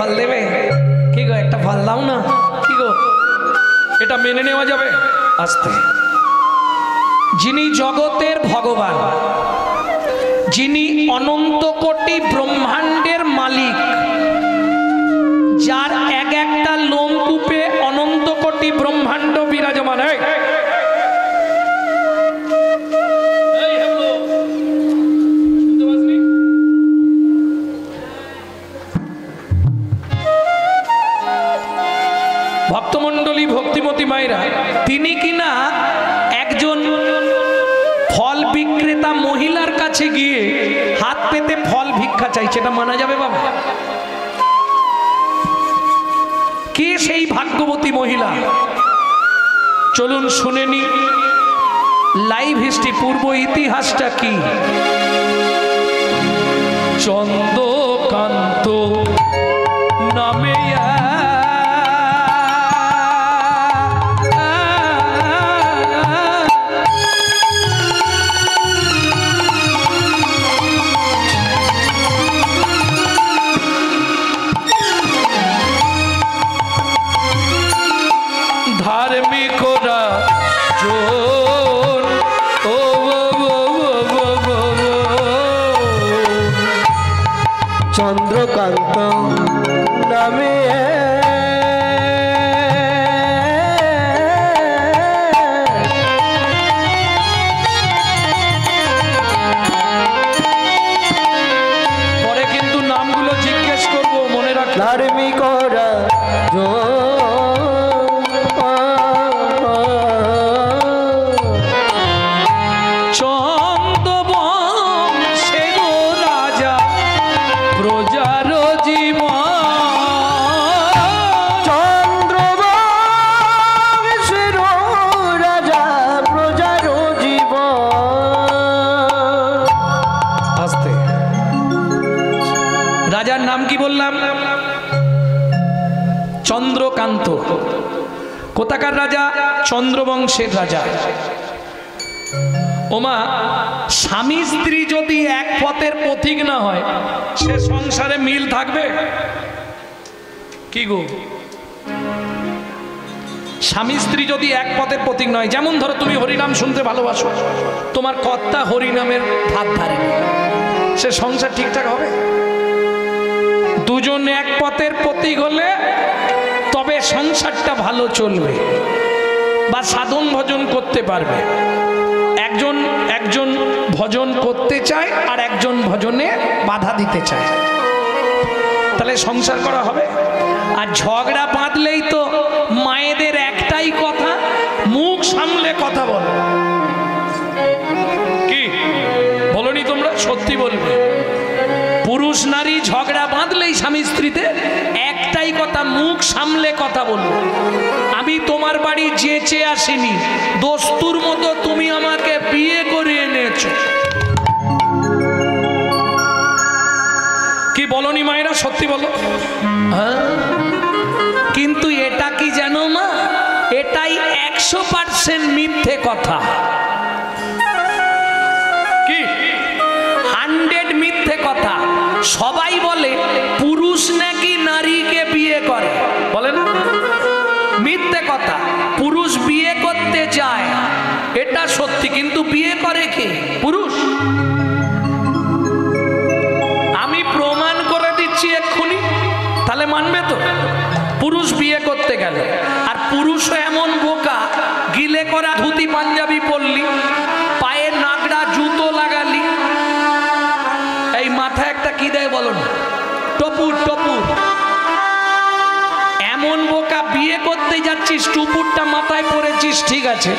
ফল দেবে? কি গো একটা ফল দাও না, কি গো এটা মেনে নেওয়া যাবে? আস্তে, যিনি জগতের ভগবান, যিনি অনন্ত কোটি ব্রহ্মাণ্ডের মালিক, যার এক একটা লোমকূপে অনন্ত কোটি ব্রহ্মাণ্ড বিরাজমান, ভক্তমণ্ডলী ভক্তিমতী মায়েরা, তিনি কিনা একজন ফল বিক্রেতা মহিলার কাছে গিয়ে হাত পেতে ফল ভিক্ষা চাইছে, এটা মানা যাবে বাবা? কে সেই ভাগ্যবতী মহিলা? চলুন শুনে নি লাইভ হিস্ট্রি, পূর্ব ইতিহাসটা কি। চন্দ্রকান্ত নামে চন্দ্রকান্ত নামে পরে কিন্তু নামগুলো জিজ্ঞেস করবো, মনে রাখ। ধার্মিক রাজার নাম কি বললাম? চন্দ্রকান্ত। কোথাকার রাজা? চন্দ্রবংশের রাজা। ওমা, স্বামী স্ত্রী যদি এক পথের পথিক না হয়, সে সংসারে মিল থাকবে কি গো? স্বামী স্ত্রী যদি এক পথের পথিক নয়, যেমন ধরো তুমি হরিনাম শুনতে ভালোবাসো, তোমার কর্তা হরিনামের ভাত ধারে, সে সংসার ঠিকঠাক হবে? দুজন এক পথের পথিক হলে তবে সংসারটা ভালো চলবে বা সাধন ভজন করতে পারবে। একজন ভজন করতে চায় আর একজন ভজনে বাধা দিতে চায়, তাহলে সংসার করা হবে? আর ঝগড়া বাঁধলেই তো মায়েদের একটাই কথা, মুখ সামলে কথা বলো। কি বলনি তোমরা? সত্যি বলবে, পুরুষ নারী ঝগড়া বাঁধলেই স্বামী স্ত্রীতে একটাই কথা, মুখ সামলে কথা বলবো। আমি তোমার বাড়ি যেচে আসিনি, দস্তুর মতো তুমি আমাকে বিয়ে করে এনেছো। কি বলনি মায়েরা? সত্যি বলো। হ্যাঁ, কিন্তু এটা কি জানো মা, এটাই 100% মিথ্যে কথা। কি 100 মিথ্যে কথা। সবাই বলে পুরুষ নাকি নারীকে বিয়ে করে, বলেন? মিথ্যে কথা। পুরুষ বিয়ে করতে যায়, এটা সত্যি, কিন্তু বিয়ে করে কে? পুরুষ। আমি প্রমাণ করে দিচ্ছি এক্ষুনি, তাহলে মানবে তো? পুরুষ বিয়ে করতে গেল, আর পুরুষও এমন বোকা, গিলে করা ধুতি পাঞ্জাবি পরলি, পায়ে নাগড়া জুতো লাগালি, এই মাথায় একটা কি দেয় বলো না, টপুর টপুর। এমন বোকা, বিয়ে করতে যাচ্ছিস, টুপুরটা মাথায় পরেছিস, ঠিক আছে,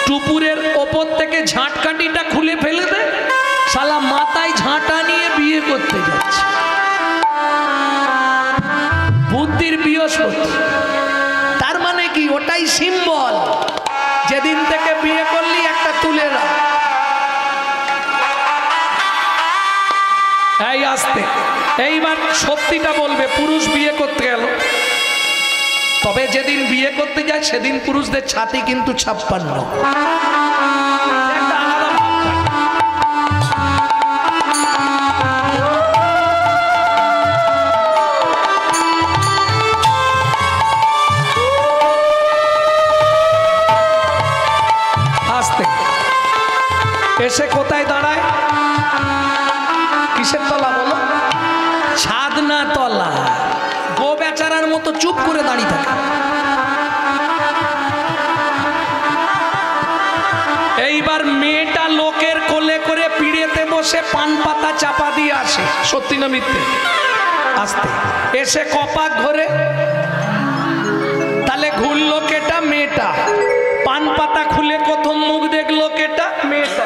টুপুরের ওপর থেকে ঝাঁটকাঠিটা খুলে ফেলে দে, শালা মাথায় ঝাঁটা নিয়ে বিয়ে করতে যাচ্ছে। বুদ্ধির বৃহস্পতি। তার মানে কি? ওটাই সিম্বল, যেদিন থেকে বিয়ে করলি একটা তুলে রাখ। এই আসতে, এইবার সত্যিটা বলবে। পুরুষ বিয়ে করতে গেল, তবে যেদিন বিয়ে করতে যায় সেদিন পুরুষদের ছাতি কিন্তু 56। এসে কোথায় দাঁড়ায়? কিসের তলা বলো? ছাদ না তলা। গো বেচারার মতো চুপ করে দাঁড়িয়ে থাকে। এইবার মেয়েটা লোকের কোলে করে পিড়েতে বসে পান পাতা চাপা দিয়ে আসে। সত্যি না মিথ্যে? আসতে এসে কপাক ঘরে, তাহলে ঘুরলো কেটা? মেয়েটা। পান পাতা খুলে প্রথম মুখ দেখলো কেটা? মেয়েটা।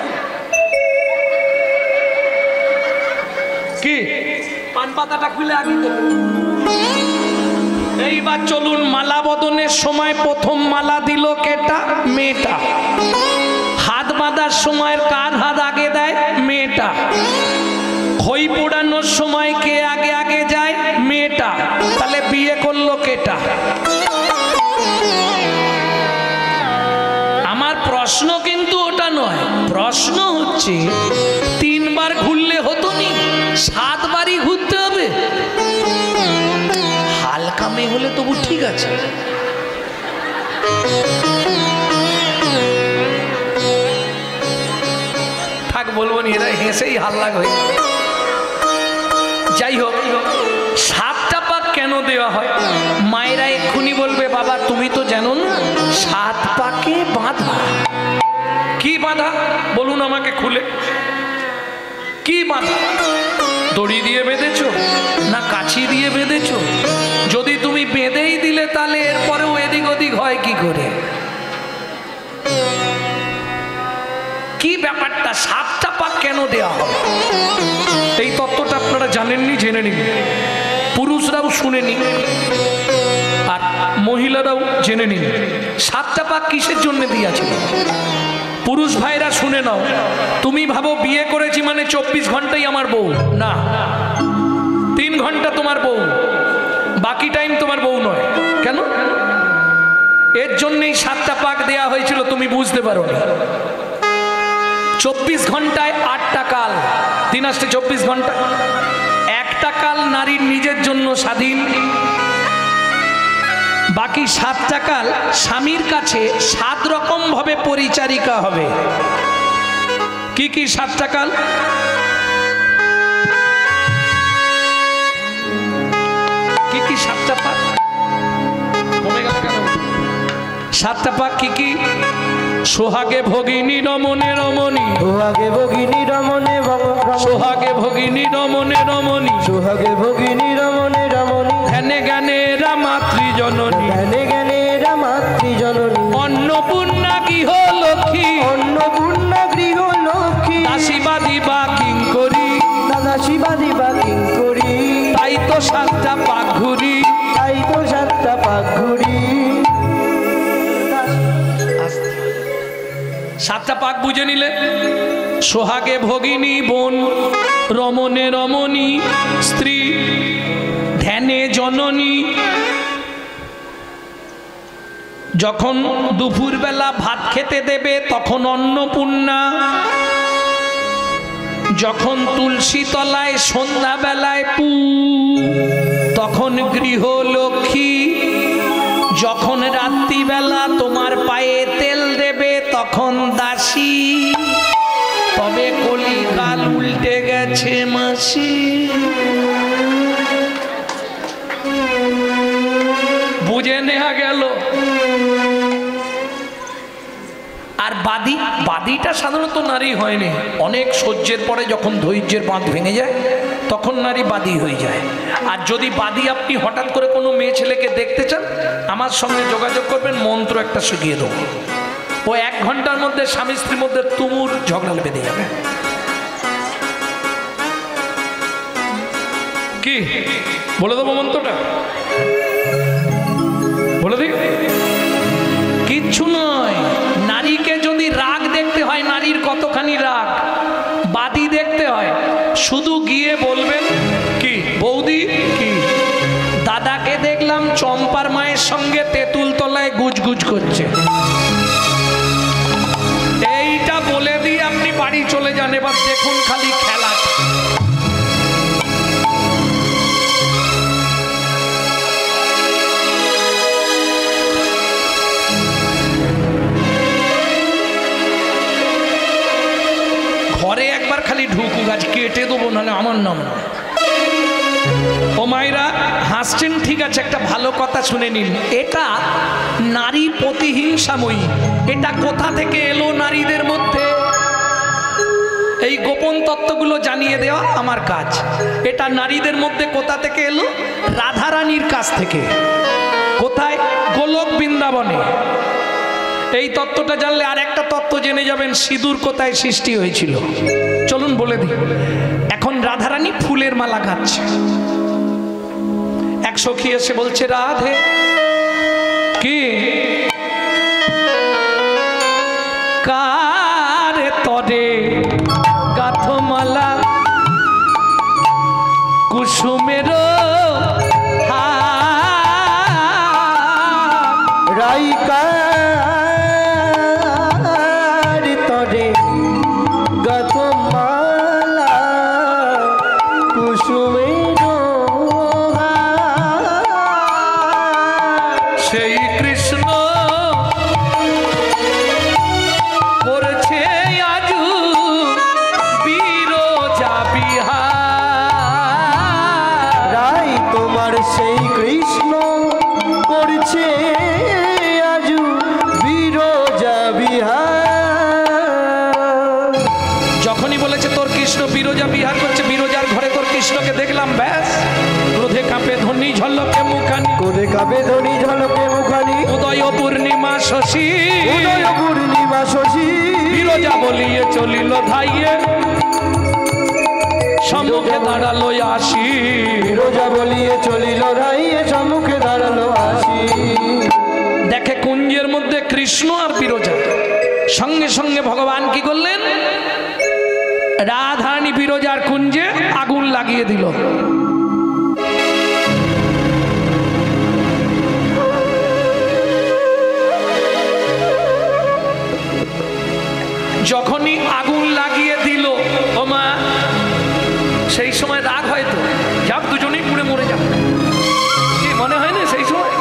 কি পান পাতাটা খুলে আগে দেবে। এইবার চলুন, মালা বদনের সময় প্রথম মালা দিল কেটা? মেয়েটা। হাত বাঁধার সময় কার হাত আগে দেয়? মেয়েটা। খই পোড়ানোর সময় কে আগে আগে যায়? মেয়েটা। তাহলে বিয়ে করলো কেটা? আমার প্রশ্ন কিন্তু ওটা নয়, প্রশ্ন হচ্ছে 3 বার ঘুরলে হতো নি, 7 বারই ঘুরতে হবে? হালকা মেয়ে হলে তবু ঠিক আছে। থাক বলবো নি, এরা হেসেই হাল্লা হয়ে। যাই হোক, 7টা পাক কেন দেওয়া হয়? মায়েরা এক্ষুনি বলবে বাবা তুমি তো জানো না 7 পাকে বাঁধা। কি বাঁধা বলুন আমাকে খুলে? কি বাঁধা? দড়ি দিয়ে বেঁধেছো না কাছি দিয়ে বেঁধেছো? যদি তুমি বেঁধেই দিলে তাহলে এরপরেও এদিক ওদিক হয় কি করে? কি ব্যাপারটা? 7টা পাক কেন দেওয়া হয়? এই তত্ত্বটা আপনারা জানেননি, জেনে নিন। পুরুষরাও শুনে নিন আর মহিলারাও জেনে নিন 7টা পাক কিসের জন্য দিয়েছিল। পুরুষ ভাইরা শুনে নাও। তুমি ভাবো বিয়ে করেছি মানে 24 ঘন্টাই আমার বউ না, 3 ঘন্টা তোমার বউ, বাকি টাইম তোমার বউ নয়। কেন? এর জন্যই 7টা পাক দেয়া হয়েছিল, তুমি বুঝতে পারো না। 24 ঘন্টায় 8টা কাল, 3 আসতে 24 ঘন্টা। একটা কাল নারীর নিজের জন্য স্বাধীন, বাকি 7টা কাল স্বামীর কাছে 7 রকম ভাবে পরিচারিকা হবে। কি কি 7টা কাল? কি কি 7টা পাক? কমে গেল কেন? 7টা পাক কি কি? সোহাগে ভগিনী রমণে রমণী, সোহাগে ভগিনী রমণে সোহাগে ভগিনী রমণে রমণী, সোহাগে ভগিনী রমণে রমণী, ধ্যানে জ্ঞানে রা মাতৃজননী, ধ্যানে জ্ঞানে রা মাতৃজননী, অন্নপূর্ণা গৃহ লক্ষ্মী, অন্নপূর্ণা গৃহ লক্ষ্মী, দাসীবাদী বা কিঙ্করী, দাসীবাদী বা কিঙ্করী। তাই তো 7টা পাক ঘুরি, তাই তো 7টা পাক ঘুরি। 7টা পাক বুঝে নিলে। সোহাগে ভগিনী বোন, রমণে রমণী স্ত্রী, ধ্যানে জননী। যখন দুপুরবেলা ভাত খেতে দেবে তখন অন্নপূর্ণা, যখন তুলসী তলায় সন্ধ্যাবেলায় পু তখন গৃহলক্ষ্মী, যখন রাত্রিবেলা তোমার পায়ে তেল দেবে তখন দাসী। তবে কলিকাল উল্টে গেছে মাসি। বুঝে নেওয়া গেল। আর বাদী, বাদীটা সাধারণত নারী হয়নি, অনেক সহ্যের পরে যখন ধৈর্যের বাঁধ ভেঙে যায় তখন নারী বাদী হয়ে যায়। আর যদি বাদী আপনি হঠাৎ করে কোনো মেয়ে ছেলেকে দেখতে চান, আমার সঙ্গে যোগাযোগ করবেন, মন্ত্র একটা শিখিয়ে দেবো। ও 1 ঘন্টার মধ্যে স্বামী স্ত্রীর মধ্যে তুমুর ঝগড়া বেঁধে যাবে। কি বলে দেবো মন্ত্রটা? বলে দিই? কিচ্ছু নয়। নারীকে যদি রাগ দেখতে হয়, নারীর কতখানি রাগ, বাদী দেখতে হয়, শুধু গিয়ে বলবেন কি বৌদি, কি দাদাকে দেখলাম চম্পার মায়ের সঙ্গে তেঁতুল তলায় গুজগুজ করছে, এইটা বলে দিয়ে আপনি বাড়ি চলে যান। এবার দেখুন খালি খেলা। এখানে আমার নাম না। ও মায়েরা হাসছেন ঠিক আছে, একটা ভালো কথা শুনে নিন। এটা নারী প্রতিহিংসাময়ী। এটা কোথা থেকে এলো নারীদের মধ্যে? এই গোপন তত্ত্বগুলো জানিয়ে দেওয়া আমার কাজ। এটা নারীদের মধ্যে কোথা থেকে এলো? রাধারানীর কাছ থেকে। কোথায়? গোলক বৃন্দাবনে। এই তত্ত্বটা জানলে আর একটা তত্ত্ব জেনে যাবেন, সিঁদুর কোথায় সৃষ্টি হয়েছিল। চলুন বলে দিই। এখন রাধারানী ফুলের মালা গাচ্ছে, এক সখী এসে বলছে, রাধে কি কারে তরে গাথমালা কুসুমের রাইকার তরে গাথমালা কুসুমের সেই কৃষ্ণ করছে আজু বিরজা বিহার। রাই তোমার সেই কৃষ্ণ করছে আজু বিরজা বিহার। যখনই বলেছে তোর কৃষ্ণ বিরজা বিহার করছে, বিরজার ঘরে তোর কৃষ্ণকে দেখলাম, ব্যাস ক্রোধে কাঁপে ধ্বনি ঝলকে মুখানি, করে কাবে ধনি ঝলকে মুখানি, উদয় পূর্ণিমা শশী, উদয় পূর্ণিমা শশী, বিরজা বলিয়ে চলিল ধাইয়ে, সম্মুখে দাঁড়ালো আসি। বিরজা বলিয়ে চলিল রাইয়ে, সম্মুখে দাঁড়ালো আসি। দেখে কুঞ্জের মধ্যে কৃষ্ণ আর বিরজা। সঙ্গে সঙ্গে ভগবান কি করলেন? রাধারানী বিরজার কুঞ্জে আগুন লাগিয়ে দিল। যখনই আগুন লাগিয়ে দিল, ও মা, সেই সময় রাগ হয়তো যাক দুজনেই পুড়ে মরে যাক, কি মনে হয় না সেই সময়?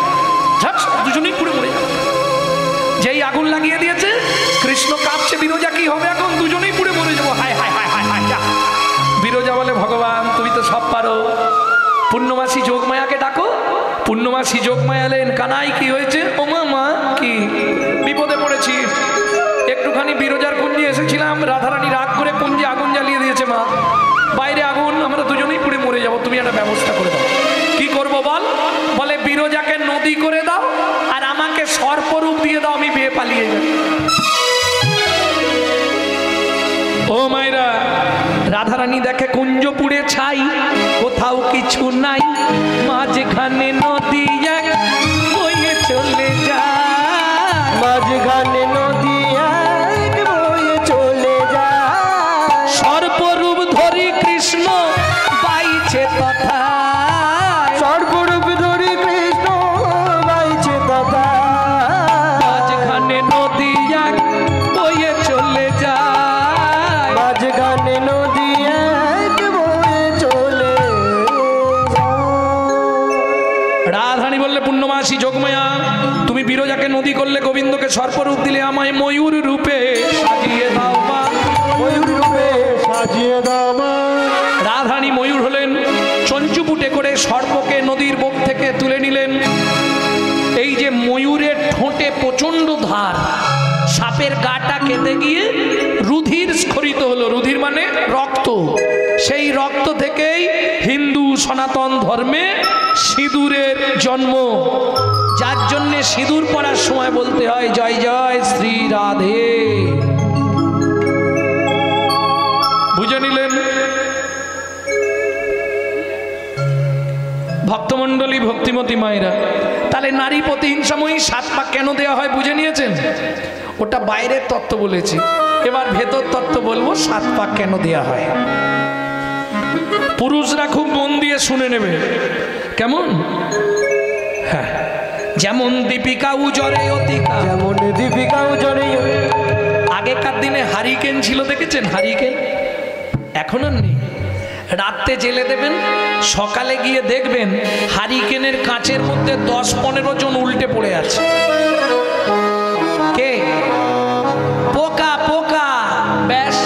যাক দুজনেই পুড়ে মরে যাক। যেই আগুন লাগিয়ে দিয়েছে, কৃষ্ণ কাঁপছে, বিরজা কি হবে এখন? দুজনেই পুড়ে মরে যাবো। হায় হায় হায় হায় হায়। যা। বিরজা বলে, ভগবান তুমি তো সব পারো, পূর্ণমাসী যোগমায়াকে ডাকো। পূর্ণমাসী যোগমায়া এলেন। কানাই কি হয়েছে? ও মা, মা কি বিপদে পড়েছি, একটুখানি বিরজার কুঞ্জে এসেছিলাম, রাধারানী রাগ করে কুঞ্জে আগুন জ্বালিয়ে দিয়েছে মা, বাইরে আগুন, আমরা দুজনেই পুড়ে মরে যাব, তুমি একটা ব্যবস্থা করে দাও। কি করব বল? বলে বিরজাকে নদী করে দাও আর আমাকে সর্পরূপ দিয়ে দাও, আমি বিয়ে পালিয়ে যাই। ও মায়েরা, রাধারানী দেখে কুঞ্জ পুড়ে ছাই, কোথাও কিছু নাই, মাঝখানে নদী এক বয়ে চলে যায়, মাঝখানে নদী এক বয়ে চলে যায়, সর্পরূপ ধরি কৃষ্ণ বাইছে তথা, সর্বরূপ ধরি কৃষ্ণ বাইছে তথা, মাঝখানে নদী এক বয়ে চলে যায়, মাঝখানে নদী এক বয়ে চলে যায়। রাধারানী বললে, পূর্ণমাসী যোগমায়া তুমি বিরজাকে নদী করলে, গোবিন্দকে সর্পরূপ দিলে, আমায় ময়ূর রূপে সাজিয়ে দাও মা, ময়ূর রূপে সাজিয়ে দাও মা। রাধারানী ময়ূর হলেন, চঞ্চুপুটে করে সর্পকে নদীর বুক থেকে তুলে নিলেন। এই যে ময়ূরের ঠোঁটে প্রচন্ড ধার, সাপের গাটা কেটে গিয়ে রুধির স্খলিত হলো। রুধির মানে রক্ত। সেই রক্ত থেকেই হিন্দু সনাতন ধর্মে সিঁদুরের জন্ম, যার জন্যে সিঁদুর পরার সময় বলতে হয় জয় জয় শ্রী রাধে। বুঝে নিলেন? ভক্তমণ্ডলী, ভক্তিমতী মায়েরা, তাহলে নারী প্রতিহিংসাময়ী 7 পাক কেন দেওয়া হয় বুঝে নিয়েছেন? ওটা বাইরের তত্ত্ব বলেছি, এবার ভেতর তত্ত্ব বলবো 7 পাক কেন দেওয়া হয়। পুরুষরা খুব মন দিয়ে শুনে নেবে, কেমন? হ্যাঁ, যেমন দীপিকা উজরে অতিকা, যেমন দীপিকা উজরে। আগেকার দিনে হারিকেন ছিল, দেখেছেন হারিকেন? এখন আর নেই। রাত্রে জেলে দেবেন, সকালে গিয়ে দেখবেন হারিকেনের কাঁচের মধ্যে 10-15 জন উল্টে পড়ে আছে। কে? পোকা পোকা। ব্যাস,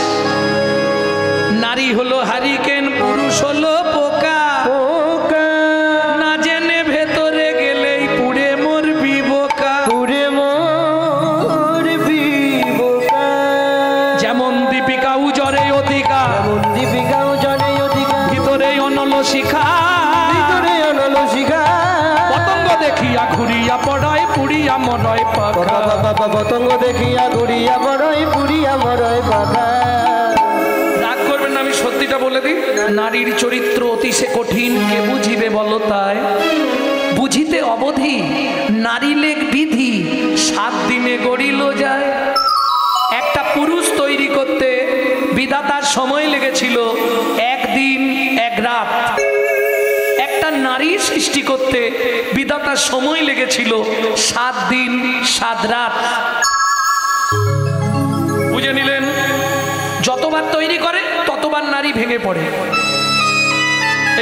নারী হলো হারিকেন, হলো পোকা, পোকা না জেনে ভেতরে গেলেই পুড়ে মরবি বোকা। পুরে মরবি বোকা। যেমন দীপিকা উজরে অধিকা, এমন দীপিকাও জানে অধিকার, ভিতরে অনল শিখা। ভিতরে অনল শিখা। পতঙ্গ দেখিয়া ঘুরিয়া পড়ায় পুড়িয়া মরয় পাখা। বাবা পতঙ্গ দেখিয়া ঘুরিয়া বড়ই পুরিয়া মরয় পাখা। রাগ করবেন না, আমি সত্যিটা বলে দিই। নারীর চরিত্র অতি সে কঠিন, কে বুঝিবে বলো তাই। বুঝিতে অবধি নারী লেখ বিধি, 7 দিনে গড়িল যায়। একটা পুরুষ তৈরি করতে বিধাতার সময় লেগেছিল 1 দিন 1 রাত। একটা নারী সৃষ্টি করতে বিধাতার সময় লেগেছিল 7 দিন 7 রাত। বুঝে নিলেন? যতবার তৈরি করে ততবার নারী ভেঙে পড়ে।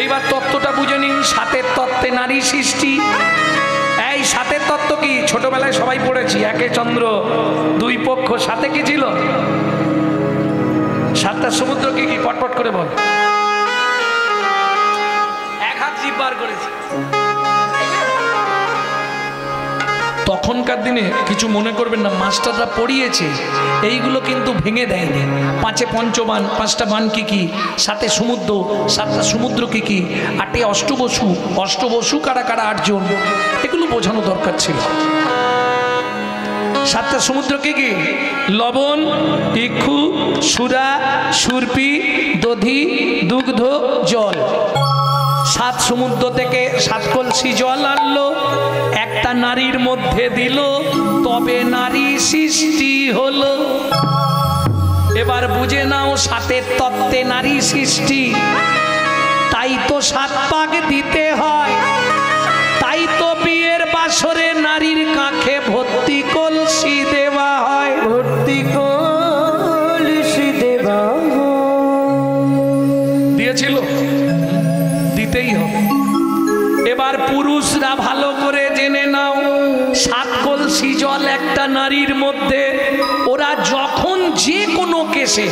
এইবার তত্ত্বটা বুঝে নিন। 7 তত্ত্বে নারী সৃষ্টি। এই 7 তত্ত্ব কি? ছোটবেলায় সবাই পড়েছি। 1 চন্দ্র, 2 পক্ষ, 7 কি ছিল? 7টা সমুদ্র কি কি? পটপট করে বল। 1 হাত জিভ বার করেছি। তখনকার দিনে কিছু মনে করবেন না, মাস্টাররা পড়িয়েছে, এইগুলো কিন্তু ভেঙে দেয়নি। 5 পঞ্চবান, 5টা বান কি কি, 7 সমুদ্র, 7টা সমুদ্র কি কি, 8 অষ্টবসু, অষ্টবসু কারা কারা 8 জন, এগুলো বোঝানো দরকার ছিল। 7টা সমুদ্র কি কি? লবণ, ইক্ষু, সুরা, সুরপি, দধি, দুগ্ধ, জল। 7 সমুদ্র থেকে 7 কলসি জল আনলো, একটা নারীর মধ্যে দিল, তবে নারী সৃষ্টি হলো। এবার বুঝে নাও 7 তত্ত্বে নারী সৃষ্টি। তাই তো 7 পাক দিতে হয়, তাই তো বিয়ের বাসরে নারীর কাঁখে ভর্তি কলসি দেওয়া হয়। ভর্তি কলসি দেবা দিয়েছিল, দিতেই হবে। এবার পুরুষরা ভালো করে জেনে নাও, 7 কলসি জল একটা নারীর মধ্যে। ওরা যখন যে কোনো কেসে,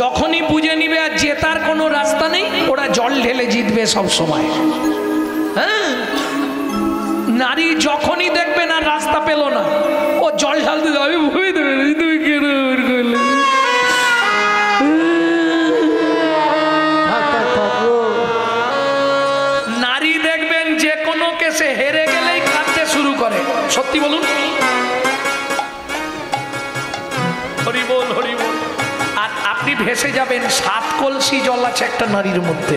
যখনই বুঝে নিবে আর জেতার কোনো রাস্তা নেই, ওরা জল ঢেলে জিতবে সব সময়। হ্যাঁ, নারী যখনই দেখবে না রাস্তা পেল না, ও জল ঢালতে যাবে। তুই কেন করলে? নারী দেখবেন যে কোনো কেসে হেরে গেলেই কাঁদতে শুরু করে। সত্যি বলুন, হরি বল হরি বল। আর আপনি ভেসে যাবেন, 7 কলসি জল আছে একটা নারীর মধ্যে,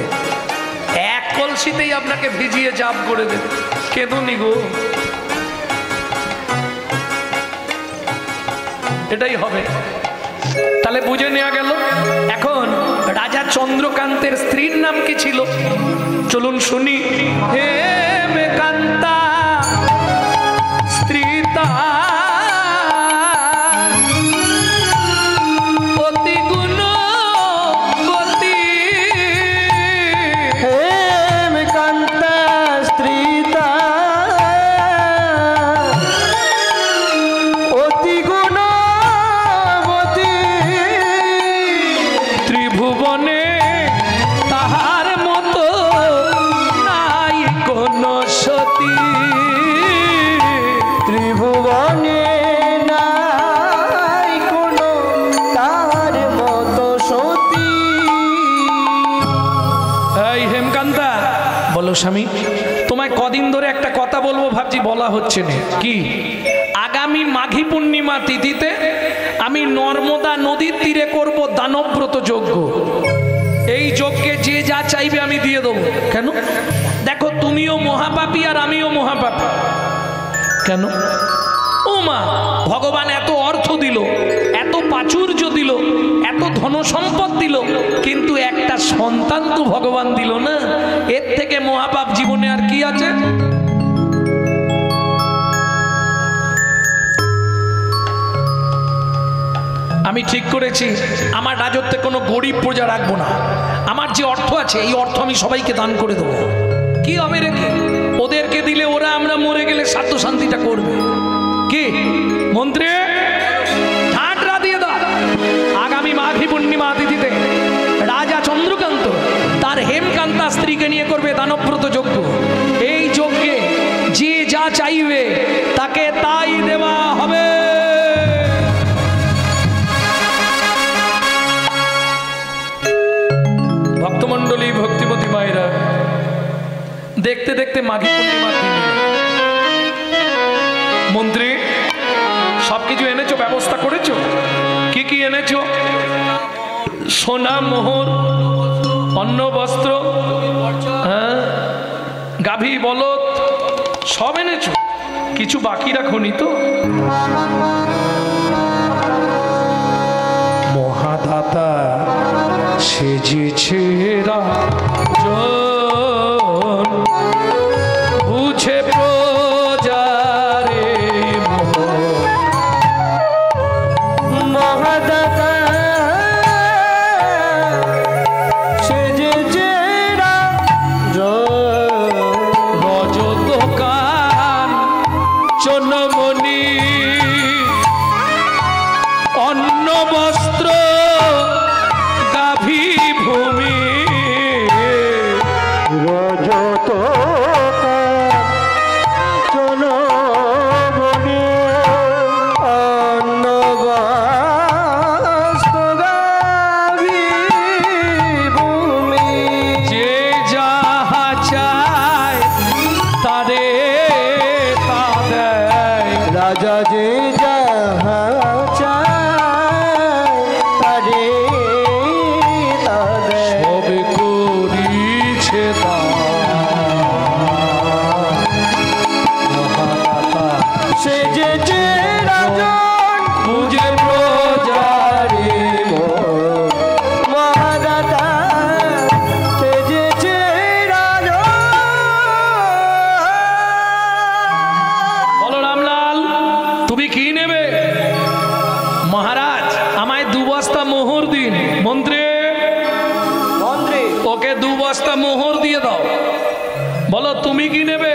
1 কলসিতেই আপনাকে ভিজিয়ে জাপ করে দেবে। কেঁদুনি গো, এটাই হবে। তাহলে বুঝে নেওয়া গেল। এখন রাজা চন্দ্রকান্তের স্ত্রীর নাম কি ছিল? চলুন শুনি। হে মেকান্তা স্ত্রী অতি গুণবতী। হে মেকান্তা স্ত্রী অতি গুণবতী। ত্রিভুবনে তাহার মতো নাই কোন সতী। ত্রিভুবনে নাই কোনো তার মতো সতী। এই হেমকান্তা, বলো স্বামী। তোমায় কদিন ধরে একটা কথা বলবো ভাবছি, বলা হচ্ছে না। কি? আগামী মাঘী পূর্ণিমা তিথিতে আমি নর্মদা নদীর তীরে করব দানব্রত যজ্ঞ। এই যজ্ঞে যে যা চাইবে আমি দিয়ে দেবো। কেন? দেখো, তুমিও মহাপাপী আর আমিও মহাপাপী। কেন? ও মা, ভগবান এত অর্থ দিল, এত প্রাচুর্য দিল, এত ধনসম্পদ দিল, কিন্তু একটা সন্তান তো ভগবান দিল না। এর থেকে মহাপাপ জীবনে আর কি আছে? আমি ঠিক করেছি, আমার রাজত্বে কোনো গরিব প্রজা রাখবো না। আমার যে অর্থ আছে, এই অর্থ আমি সবাইকে দান করে দেবো। কি হবে রেখে? ওদেরকে দিলে ওরা আমরা মরে গেলে সাধ্য শান্তিটা করবে। কি মন্ত্রী, ঠাটরা দিয়ে দাও। আগামী মাঘী পূর্ণিমা তিথিতে রাজা চন্দ্রকান্ত করবে দানব্রত যজ্ঞ। এই যজ্ঞে যে যা চাইবে তাকে তাই দেওয়া হবে। ভক্তমণ্ডলী, ভক্তিমতী মায়েরা, দেখতে দেখতে মাঘী পূর্ণিমার দিনে মন্ত্রী সবকিছু এনেছো, ব্যবস্থা করেছো? কি কি এনেছো? সোনা, মোহর, অন্ন, বস্ত্র, হ্যাঁ, গাভী, বলদ সব এনেছো? কিছু বাকি রাখোনি তো? মহাদাতা সেজেছে রাজন, বুঝে প্রজারে মহাদাতা সেজেছে রজতকান চনমণি, অন্ন, বস্ত্র, গাভী, ভূমি, রজত চনমণি, অন্ন, বস্ত্র, গাভী, ভূমি। যে যাহা চায় তারে তা দেয়। রাজা যে যাহা চায় তারে তা দেয়। সব করিছে মহাদাতা সেজেছে রাজন, বুঝে প্রজারে মহাদাতা সেজেছে রাজন। বলো রামলাল, তুমি কি নেবে? মহারাজ আমায় 2 বস্তা মোহর দিন। মন্ত্রী মন্ত্রী, ওকে 2 বস্তা মোহর দিয়ে দাও। বলো তুমি কি নেবে?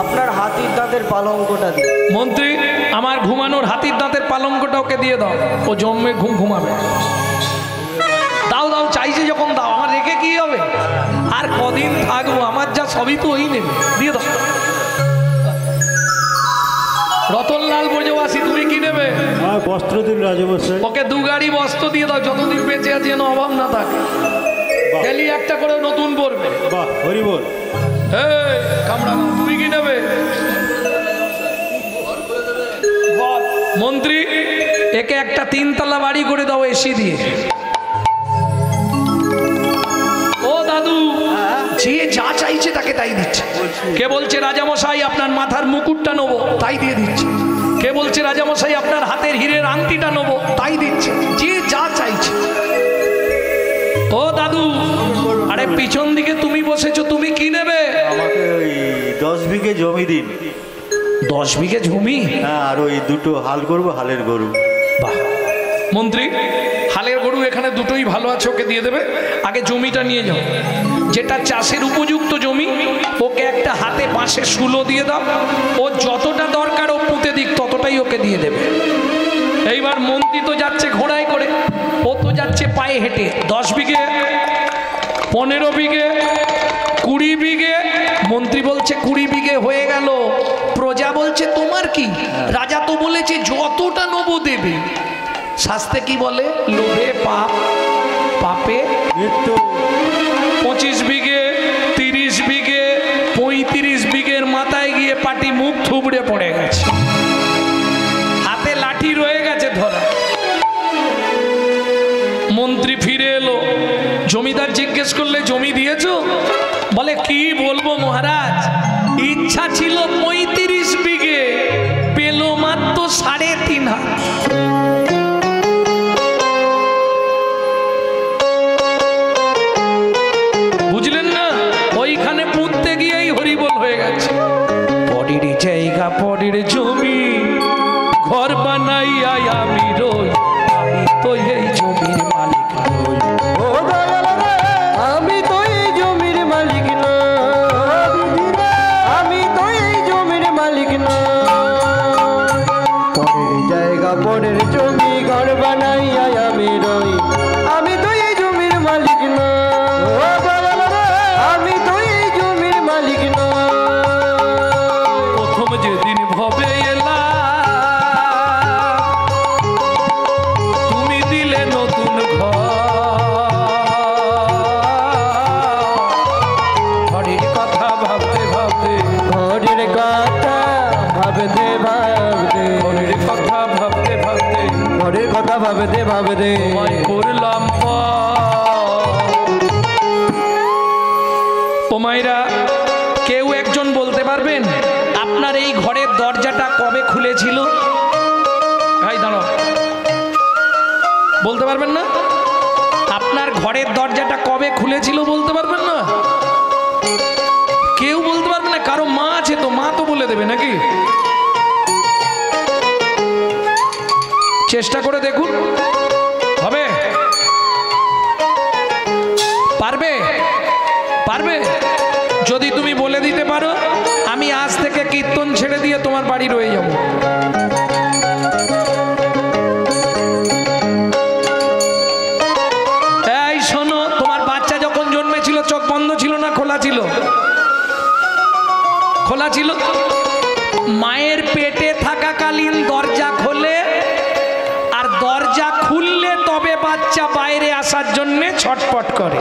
আপনার হাতির দাঁতের পালঙ্কটা দিন। মন্ত্রী আমার ঘুমানোর হাতির দাঁতের পালঙ্কটা ওকে দিয়ে দাও, ও জন্মে ঘুমাবে। দাও দাও, চাইছে যখন দাও, আমার রেখে কি হবে? আর কদিন থাকবো, আমার যা সবই তো ওই নেবে, দিয়ে দাও। রতনলাল ব্রজবাসী তুমি কি নেবে? বস্ত্র দিন রাজমশাই। ওকে 2 গাড়ি বস্ত্র দিয়ে দাও, যতদিন বেঁচে আছে যেন অভাব না থাকে। ডেলি একটা করে নতুন পড়বে। বাহ, হরি বল। এই কামড়া, তুমি কি নেবে? মন্ত্রী একে একটা 3 তলা বাড়ি করে দাও এসি দিয়ে। ও দাদু, যে যা চাইছে তাকে তাই দিচ্ছে। কে বলছে রাজামশাই আপনার মাথার মুকুটটা নেবো, তাই দিয়ে দিচ্ছে। কে বলছে রাজামশাই আপনার হাতের হীরের আংটিটা নেবো, তাই দিচ্ছে। যে যা চাইছে। ও দাদু, আরে পিছন দিকে তুমি বসেছো, তুমি কি নেবে? আমাকে ওই 10 বিঘে জমি দিন। 10 বিঘে জমি? হ্যাঁ, আর ওই 2টো হাল করবো, হালের গরু। বাহ মন্ত্রী, হালের গরু এখানে দুটোই ভালো আছে, ওকে দিয়ে দেবে। আগে জমিটা নিয়ে যাও, যেটা চাষের উপযুক্ত জমি, ওকে একটা হাতে বাঁশে শুলো দিয়ে দাও। ও যতটা দরকার ও পুঁতে দিক, ততটাই ওকে দিয়ে দেবে। এইবার মন্ত্রী তো যাচ্ছে ঘোড়ায় করে, ও তো যাচ্ছে পায়ে হেঁটে। 10 বিঘে, 15 বিঘে, 20 বিঘে। মন্ত্রী বলছে 20 বিঘে হয়ে গেল। প্রজা বলছে তোমার কি? রাজা তো বলেছে যতটা নেবো দেবে। শাস্ত্রে কি বলে? লোভে পাপ, পাপে মৃত্যু। 25 বিঘে, 30 বিঘে, 35 বিঘের মাথায় গিয়ে পাটি মুখ থুবড়ে পড়ে গেছে, হাতে লাঠি রয়ে গেছে ধরা। মন্ত্রী ফিরে এলো, জমিদার জিজ্ঞেস করলে জমি দিয়েছো? বলে কি বলবো মহারাজ, ইচ্ছা ছিল 35 বিঘে, পেল মাত্র 3.5 হাত। বুঝলেন না? ওইখানে পুঁততে গিয়েই হরিবোল হয়ে গেছে। পরের জায়গা পরের জমি, ঘর বানাইয়া আমি রই, আমি তো এই জমির মালিক নই। ও দয়াল রে, আমি তো এই জমির মালিক না, আমি তো এই জমির মালিক না। পরের জায়গা পরের জমি, ঘর বানাইয়া আমি রই, আমি তো এই জমির মালিক না। ও দয়াল রে, আমি তো এই ভাব রে তোমায় করলাম ও মায়েরা, কেউ একজন বলতে পারবেন আপনার এই ঘরের দরজাটা কবে খুলেছিল? ভাই দাঁড়াও, বলতে পারবেন না? আপনার ঘরের দরজাটা কবে খুলেছিল বলতে পারবেন না? কেউ বলতে পারবে না? কারো মা আছে তো, মা তো বলে দেবে নাকি? চেষ্টা করে দেখুন, হবে? পারবে? পারবে? যদি তুমি বলে দিতে পারো, আমি আজ থেকে কীর্তন ছেড়ে দিয়ে তোমার বাড়ি রয়ে যাব। এই শোনো, তোমার বাচ্চা যখন জন্মেছিল চোখ বন্ধ ছিল না খোলা ছিল? খোলা ছিল। মায়ের পেটে থাকাকালীন দরজা খোলে, আর দরজা খুললে তবে বাচ্চা বাইরে আসার জন্য ছটপট করে।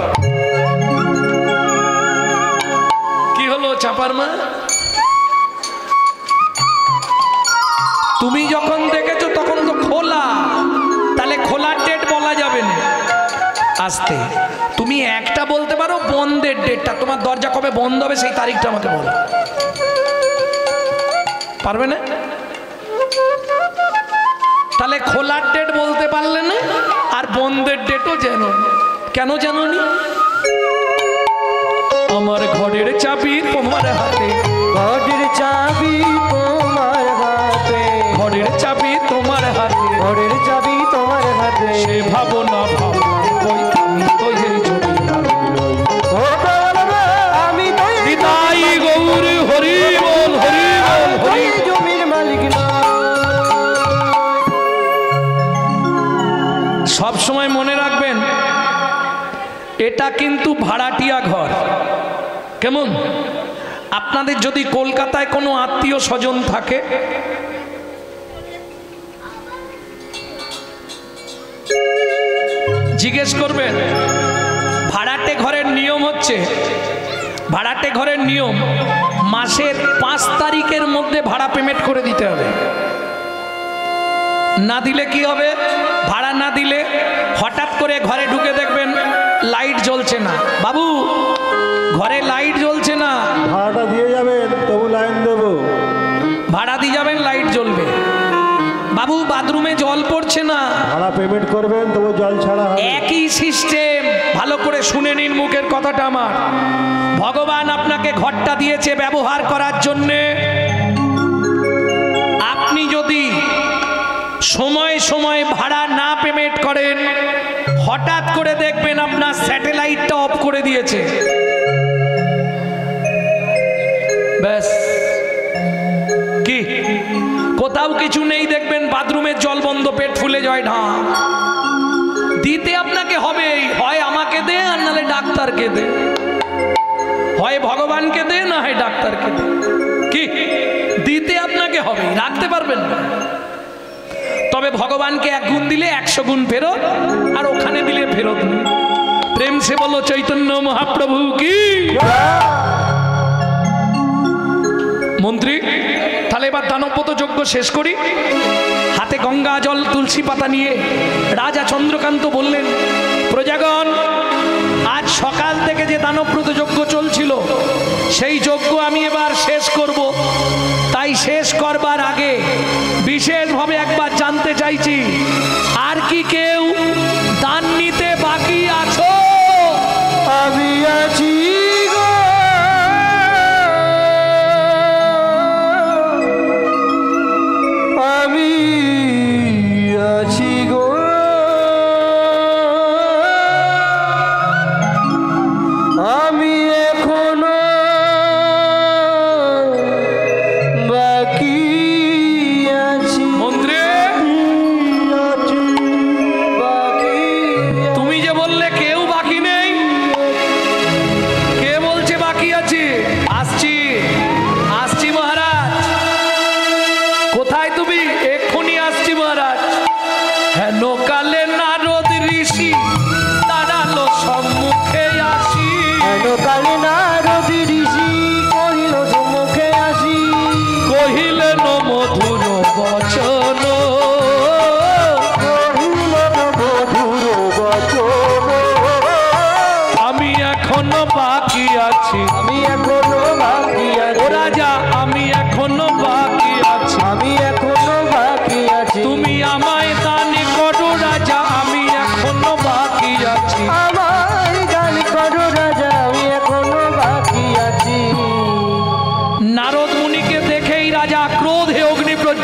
কি হলো চাপার মা? তুমি যখন দেখেছো তখন তো খোলা, তাহলে খোলার ডেট বলা যাবে না। আসতে তুমি একটা বলতে পারো বন্ধের ডেটটা, তোমার দরজা কবে বন্ধ হবে সেই তারিখটা আমাকে বলো। পারবে না? তাহলে খোলার ডেট বলতে পারলে না, আর বন্ধের ডেটও জানো। কেন জানো নি? আমার ঘরের চাবি তোমার হাতে, ঘরের চাবি তোমার হাতে, ঘরের চাবি তোমার হাতে, ঘরের চাবি তোমার হাতে। সে ভাবো না ভাবলাম কই আমি তো এই জমির মালিক নই। ও বাবা, আমি তো এই নিতাই গৌর হরি বল, হরি বল, হরি বল। জমির মালিক নয়। সব সময় মনে রাখবেন, এটা কিন্তু ভাড়াটিয়া ঘর। কেমন? আপনাদের যদি কলকাতায় কোনো আত্মীয় স্বজন থাকে, জিজ্ঞেস করবেন। ভাড়াটে ঘরের নিয়ম হচ্ছে, ভাড়াটে ঘরের নিয়ম মাসের 5 তারিখের মধ্যে ভাড়া পেমেন্ট করে দিতে হবে। না দিলে কি হবে? ভাড়া না দিলে হঠাৎ করে ঘরে ঢুকে দেখবেন লাইট জ্বলছে না। বাবু, ঘরে লাইট জ্বলছে না। ভাড়াটা দিয়ে যাবেন, তবু লাইন দেবো। ভাড়া দিয়ে যাবেন, লাইট জ্বলবে। বাবু, বাথরুমে জল পড়ছে না। ভাড়া পেমেন্ট করবেন, তবু জল ছাড়া হবে। একই সিস্টেম। ভালো করে শুনে নিন মুখের কথাটা আমার। ভগবান আপনাকে ঘরটা দিয়েছে ব্যবহার করার জন্যে। আপনি যদি সময় সময় ভাড়া না পেমেন্ট করেন, হঠাৎ করে দেখবেন আপনার স্যাটেলাইটটা অফ করে দিয়েছে। ব্যাস, কি কোথাও কিছু নেই, দেখবেন বাথরুমের জল বন্ধ, পেট ফুলে যায় ঢা। দিতে আপনাকে হবেই, হয় আমাকে দে আর নাহলে ডাক্তারকে দে, হয় ভগবানকে দে না হয় ডাক্তারকে দে। কি দিতে আপনাকে হবে, রাখতে পারবেন না। তবে ভগবানকে 1 গুণ দিলে 100 গুণ ফেরত, আর ওখানে দিলে ফেরত নেই। প্রেম সে বলো চৈতন্য মহাপ্রভু কি। মন্ত্রী, তাহলে এবার দানবব্রত যজ্ঞ শেষ করি। হাতে গঙ্গা জল তুলসী পাতা নিয়ে রাজা চন্দ্রকান্ত বললেন, প্রজাগণ, আজ সকাল থেকে যে দানবব্রত যজ্ঞ চলছিল সেই যজ্ঞ আমি এবার শেষ করব। তাই শেষ করবার আগে বিশেষভাবে একবার জানতে চাইছি, আর কি কেউ দান নিতে বাকি আছো? আমি আছি গো, আমি আছি গো, আমি এখনো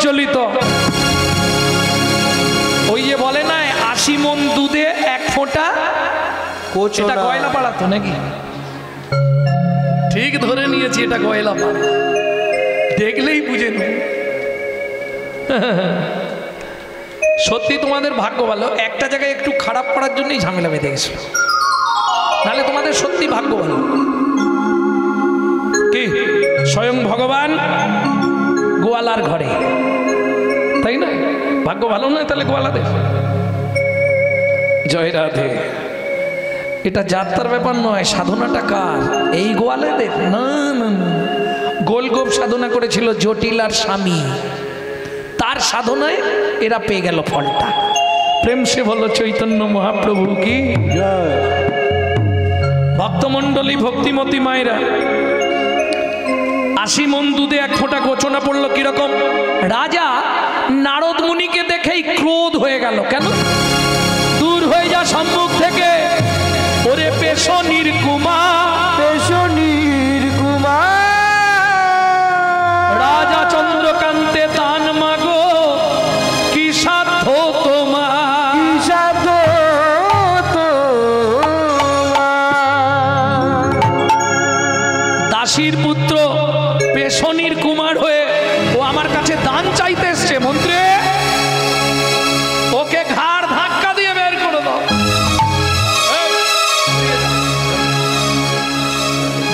প্রচলিত। ওই যে বলে না 80 মণ দুধে 1 ফোঁটা এটা গয়লা পাড়া তো নাকি? ঠিক ধরে নিয়েছি, এটা গয়লা পাড়া, দেখলেই বুঝে নেব। সত্যি তোমাদের ভাগ্য ভালো, একটা জায়গায় একটু খারাপ করার জন্যই ঝামেলা বেঁধে গেছিল, নাহলে তোমাদের সত্যি ভাগ্য ভালো। কি স্বয়ং ভগবান গোয়ালার ঘরে, তাই না? ভাগ্য ভালো নয় তাহলে গোয়ালাদের? জয় রাধে। এটা যাত্রার ব্যাপার নয়, সাধনাটা কার? এই গোয়ালাদের না, না না। গোলগোপ সাধনা করেছিল জটিল আর স্বামী, তার সাধনায় এরা পেয়ে গেল ফলটা। প্রেম সে বলো চৈতন্য মহাপ্রভু কি জয়। ভক্তমণ্ডলী, ভক্তিমতী মায়েরা, 80 মণ দুধে 1 ফোঁটা গোচনা পড়লো কিরকম? রাজা নারদ মুনিকে দেখেই ক্রোধ হয়ে গেল। কেন? দূর হয়ে যা সম্মুখ থেকে, ওরে পেশনির কুমার, পেশনির কুমার, রাজা চন্দ্রকান্তে তান মাগো, কি সাধ্য তোমার? কি সাধ্য তোমার? দাসীর পুত্র পেশনির কুমার হয়ে ও আমার কাছে দান চাইতে এসছে। মন্ত্রী, ওকে ঘাড় ধাক্কা দিয়ে বের করে দাও,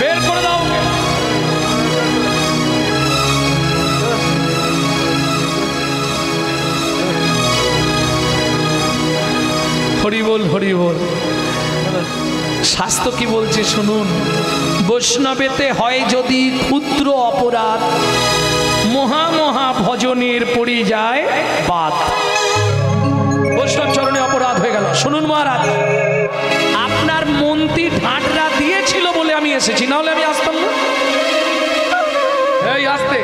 বের করে দাও ওকে। হরি বল, হরি বল। শাস্ত্র কি বলছে শুনুন। বৈষ্ণবেতে হয় যদি ক্ষুদ্র অপরাধ, মহা মহা ভজনের পড়ে যায় বাদ। বৈষ্ণব চরণে অপরাধ হয়ে গেল। শুনুন মহারাজ, আপনার মন্ত্রী ঢাঁটরা দিয়েছিল বলে আমি এসেছি, না হলে আমি আসতাম না। এই আসতে,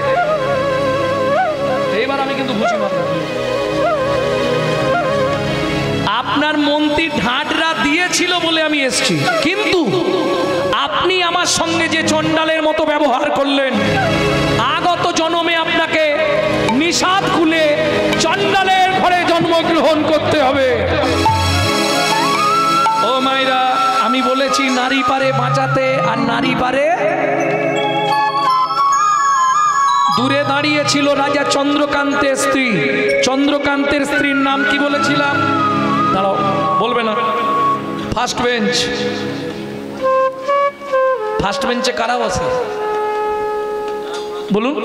এইবার আমি কিন্তু বুঝি মাত্র। আপনার মন্ত্রী ঢাঁটরা দিয়েছিল বলে আমি এসেছি, কিন্তু আপনি আমার সঙ্গে যে চণ্ডালের মতো ব্যবহার করলেন, আগত জন্মে আপনাকে নিষাদ খুলে চণ্ডালের ঘরে জন্মগ্রহণ করতে হবে। ও মাইরা, আমি বলেছি নারী পারে বাঁচাতে, আর নারী পারে। দূরে দাঁড়িয়ে ছিল রাজা চন্দ্রকান্তের স্ত্রী। চন্দ্রকান্তের স্ত্রীর নাম কি বলেছিলাম? দাঁড়াও, বলবে না। ফার্স্ট বেঞ্চ, ফার্স্ট বেঞ্চে কারা বসে বলুন?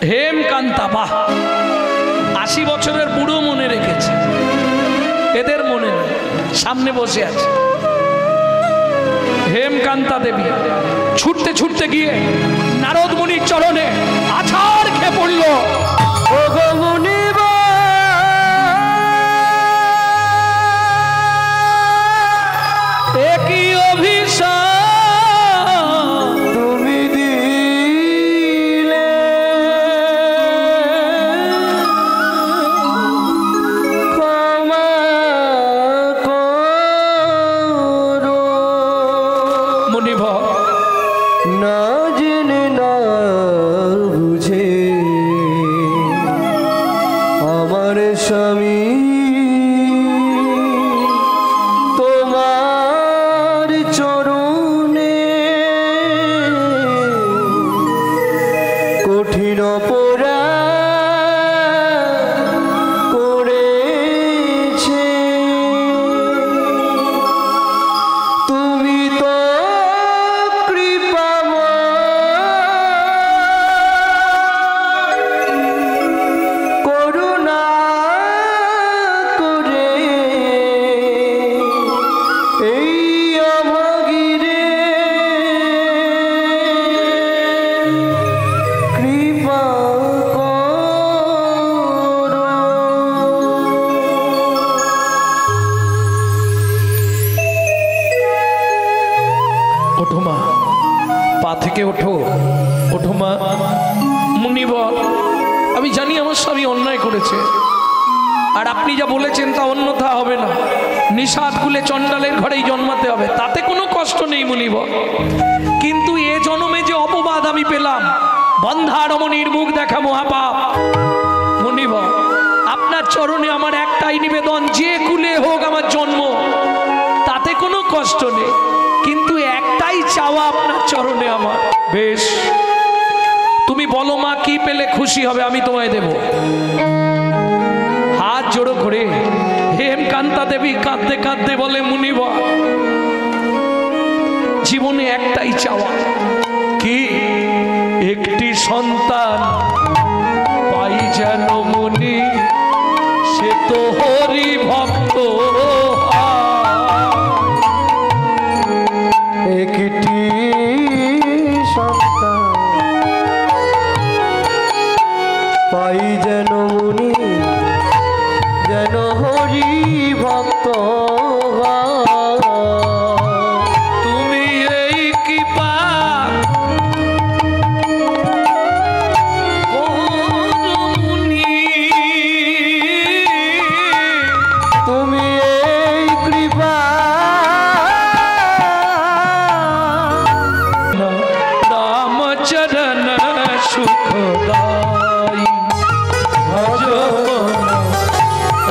হেমকান্তা। বাহ, 80 বছরের বুড়ো মনে রেখেছে, এদের মনে নেই, সামনে বসে আছে হেমকান্তা দেবী। ছুটতে ছুটতে গিয়ে নারদ মুনির চরণে আছাড় খেয়ে পড়ল। ও গো মুনিব, একই অভিশাপ তুমি দিলে, ক্ষমা করো। মুনিভ, না জেনে না বুঝে আমার স্বামী তোমার চরণে কঠিন অপরাধ করেছে। তুমি তো করুণা করে এই অভাগীরে কৃপা করো। ওঠো মা, পা থেকে ওঠো, ওঠো মা। মুনিব, আমি জানি আমার স্বামী অন্যায় করেছে, আর আপনি যা বলেছেন তা অন্যথা হবে না। নিষাদ খুলে চণ্ডালের ঘরেই জন্মাতে হবে, তাতে কোনো কষ্ট নেই মুনিব। কিন্তু এ জন্মে যে অপবাদ আমি পেলাম, বন্ধা রমণীর মুখ দেখা মহাপাপ, মুনিবা, আপনার চরণে আমার একটাই নিবেদন, যে কুলে হোক আমার জন্ম তাতে কোনো কষ্ট নেই, কিন্তু একটাই চাওয়া আপনার চরণে আমার। বেশ, তুমি বলো মা কি পেলে খুশি হবে, আমি তোমায় দেব। হাত জোড়ো করে হেমকান্তা দেবী কাঁদতে কাঁদতে বলে, মুনিবা জীবনে একটাই চাওয়া, কি একটি সন্তান পাই যেন মুনি, সে তো হরি ভক্ত। একটি সন্তান পাই যেন মুনি, যেন হরি ভক্ত। তুমি এই কৃপা করো মুনি, তুমি এই কৃপা রামচরণ সুখদাই ভজ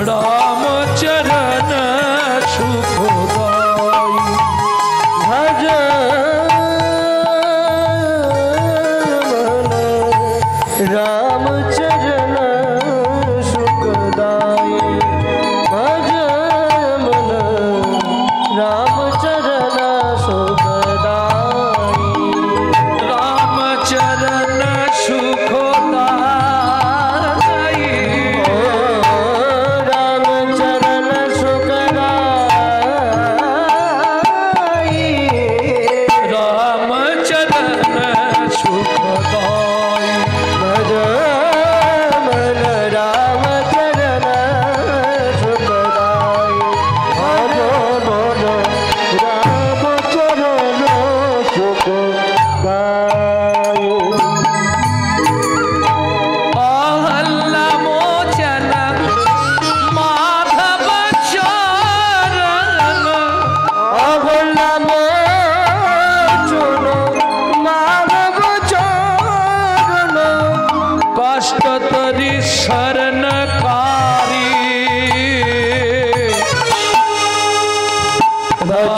রামচরণ সুখদাই। ভজ রামচरण सुखदाई, भज मन रामचरण सुखदाई। रामचरण सुखदाई, रामचरण सुखदाई, रामचरण सुखदाई। भज मन रामचरण सुखदाई, भज मन रामचरण सुखदाई। अहल्ला मोचन माधव चरण, अहल्ला मोचन माधव चरण, कष्ट तरी शरणकारी।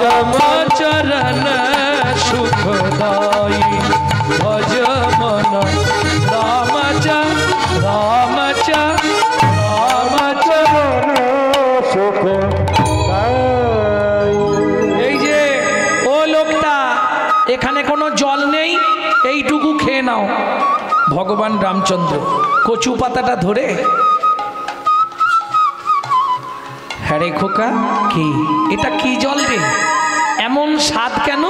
रामचरण सुखदाई, भज मन रामचरण रामचरण। এই যে ও লোকটা, এখানে কোনো জল নেই, এইটুকু খেয়ে নাও। ভগবান রামচন্দ্র কচু পাতাটা ধরে, হ্যাঁ রে খোকা, কি এটা কি জল রে, এমন স্বাদ কেন?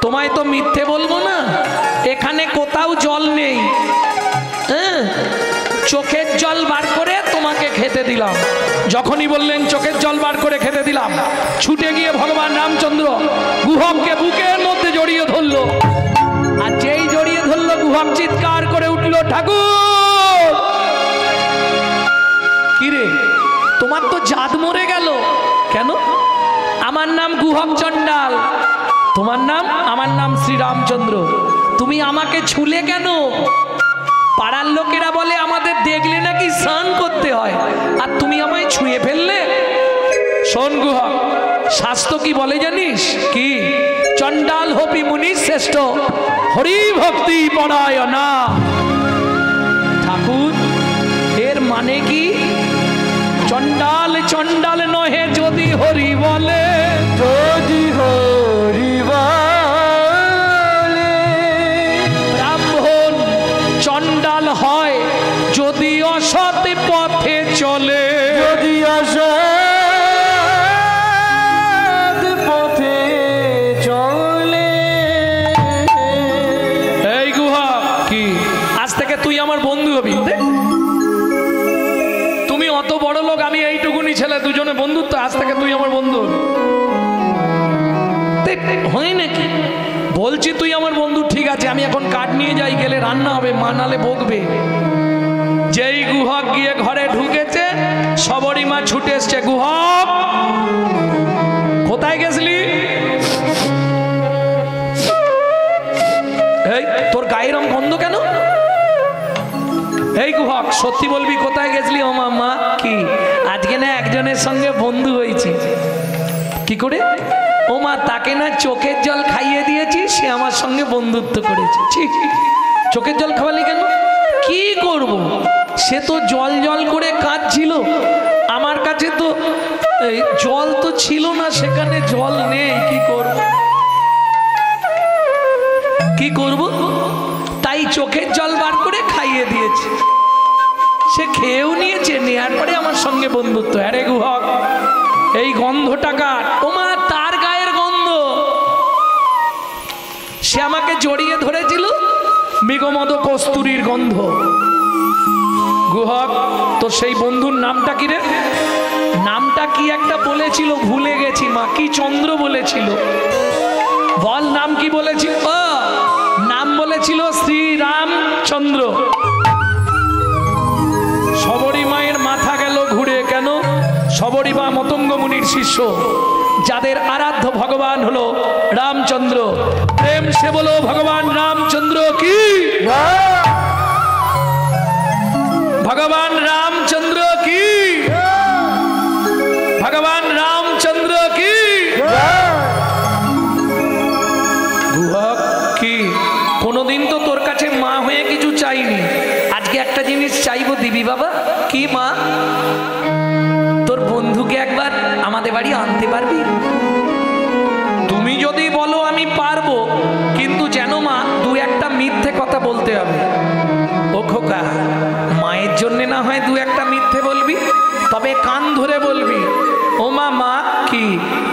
তোমায় তো মিথ্যে বলবো না, এখানে কোথাও জল নেই। হ্যাঁ, চোখের জল বার করে তোমাকে খেতে দিলাম। যখনই বললেন চোখের জল বার করে খেতে দিলাম, ছুটে গিয়ে ভগবান রামচন্দ্র গুহককে বুকের মধ্যে জড়িয়ে ধরলো। আর যেই জড়িয়ে ধরলো, গুহক চিৎকার করে উঠলো, ঠাকুর কিরে তোমার তো জাত মরে গেল কেন? আমার নাম গুহক চণ্ডাল, তোমার নাম? আমার নাম শ্রীরামচন্দ্র। তুমি আমাকে ছুলে কেন? পাড়ার লোকেরা বলে আমাদের দেখলে নাকি স্নান করতে হয়, আর তুমি আমায় ছুঁয়ে ফেললে। শোন গুহক, শাস্ত্র কি বলে জানিস? কি? চণ্ডাল হপি মুনি শ্রেষ্ঠ, হরি ভক্তি পরায়ণা। ঠাকুর, এর মানে কি? চণ্ডাল চণ্ডাল নহে যদি হরি বলে, যদি হরি বলে। ব্রাহ্মণ চণ্ডাল হয় যদি অসৎ পথে চলে, যদি অসৎ পথে চলে। এই গুহা কি, আজ থেকে তুই আমার বন্ধু হবি। তুমি অত বড় লোক, আমি এইটুকুনি ছেলে, দুজনে বন্ধুত্ব, আজ থেকে তুই আমার বন্ধু হবি। হয় নাকি? বলছি তুই আমার বন্ধু, ঠিক আছে, আমি এখন কাঠ নিয়ে যাই, গেলে রান্না হবে, মা নালে বকবে। যেই গুহক গিয়ে ঘরে ঢুকেছে, সবরই মা ছুটে এসছে, গুহক কোথায় গেছিলি? এই তোর গায়ের রং গন্ধ কেন? এই গুহক সত্যি বলবি কোথায় গেছিলি? ও মাম্মা কি আজকে না একজনের সঙ্গে বন্ধু হয়েছে। কি করে? ও মা তাকে না চোখের জল খাইয়ে দিয়েছি, সে আমার সঙ্গে বন্ধুত্ব করেছে। ঠিক, চোখের জল খাওয়ালি কেন? কি করব, সে তো জল জল করে কাঁদছিল, আমার কাছে তো এই জল তো ছিল না, সেখানে জল নেই, কি করব কি করব, তাই চোখের জল বার করে খাইয়ে দিয়েছে। সে খেয়েও নিয়েছে, নেওয়ার পরে আমার সঙ্গে বন্ধুত্ব। আরে গুহক এই গন্ধটা কার? ও মা তার গায়ের গন্ধ। সে আমাকে জড়িয়ে ধরেছিল, মৃগমদ কস্তুরীর গন্ধ। গুহক তো সেই বন্ধুর নামটা কি রে? নামটা কি একটা বলেছিল, ভুলে গেছি মা, কি চন্দ্র বলেছিল, বল নাম কি বলেছিল? নাম বলেছিল শ্রীরামচন্দ্র। সবরী মায়ের মাথা গেল ঘুরে, কেন? সবরী মা মতঙ্গ মুনির শিষ্য, যাদের আরাধ্য ভগবান হলো রামচন্দ্র। প্রেম সে বলো ভগবান রামচন্দ্র কি, ভগবান রামচন্দ্র কি, ভগবান রামচন্দ্র কি। গুহক কি কোনোদিন তো তোর কাছে মা হয়ে কিছু চাইনি, আজকে একটা জিনিস চাইবো, দিবি বাবা? কি মা? তোর বন্ধুকে একবার আমাদের বাড়ি আনতে পারবি? তুমি যদি বলো আমি পারবো, কিন্তু যেন মা দু একটা মিথ্যে কথা বলতে হবে। ও খোকা, মায়ের জন্য না হয় দু একটা মিথ্যে বলবি, তবে কান ধরে বলবি। ও মা, মা কি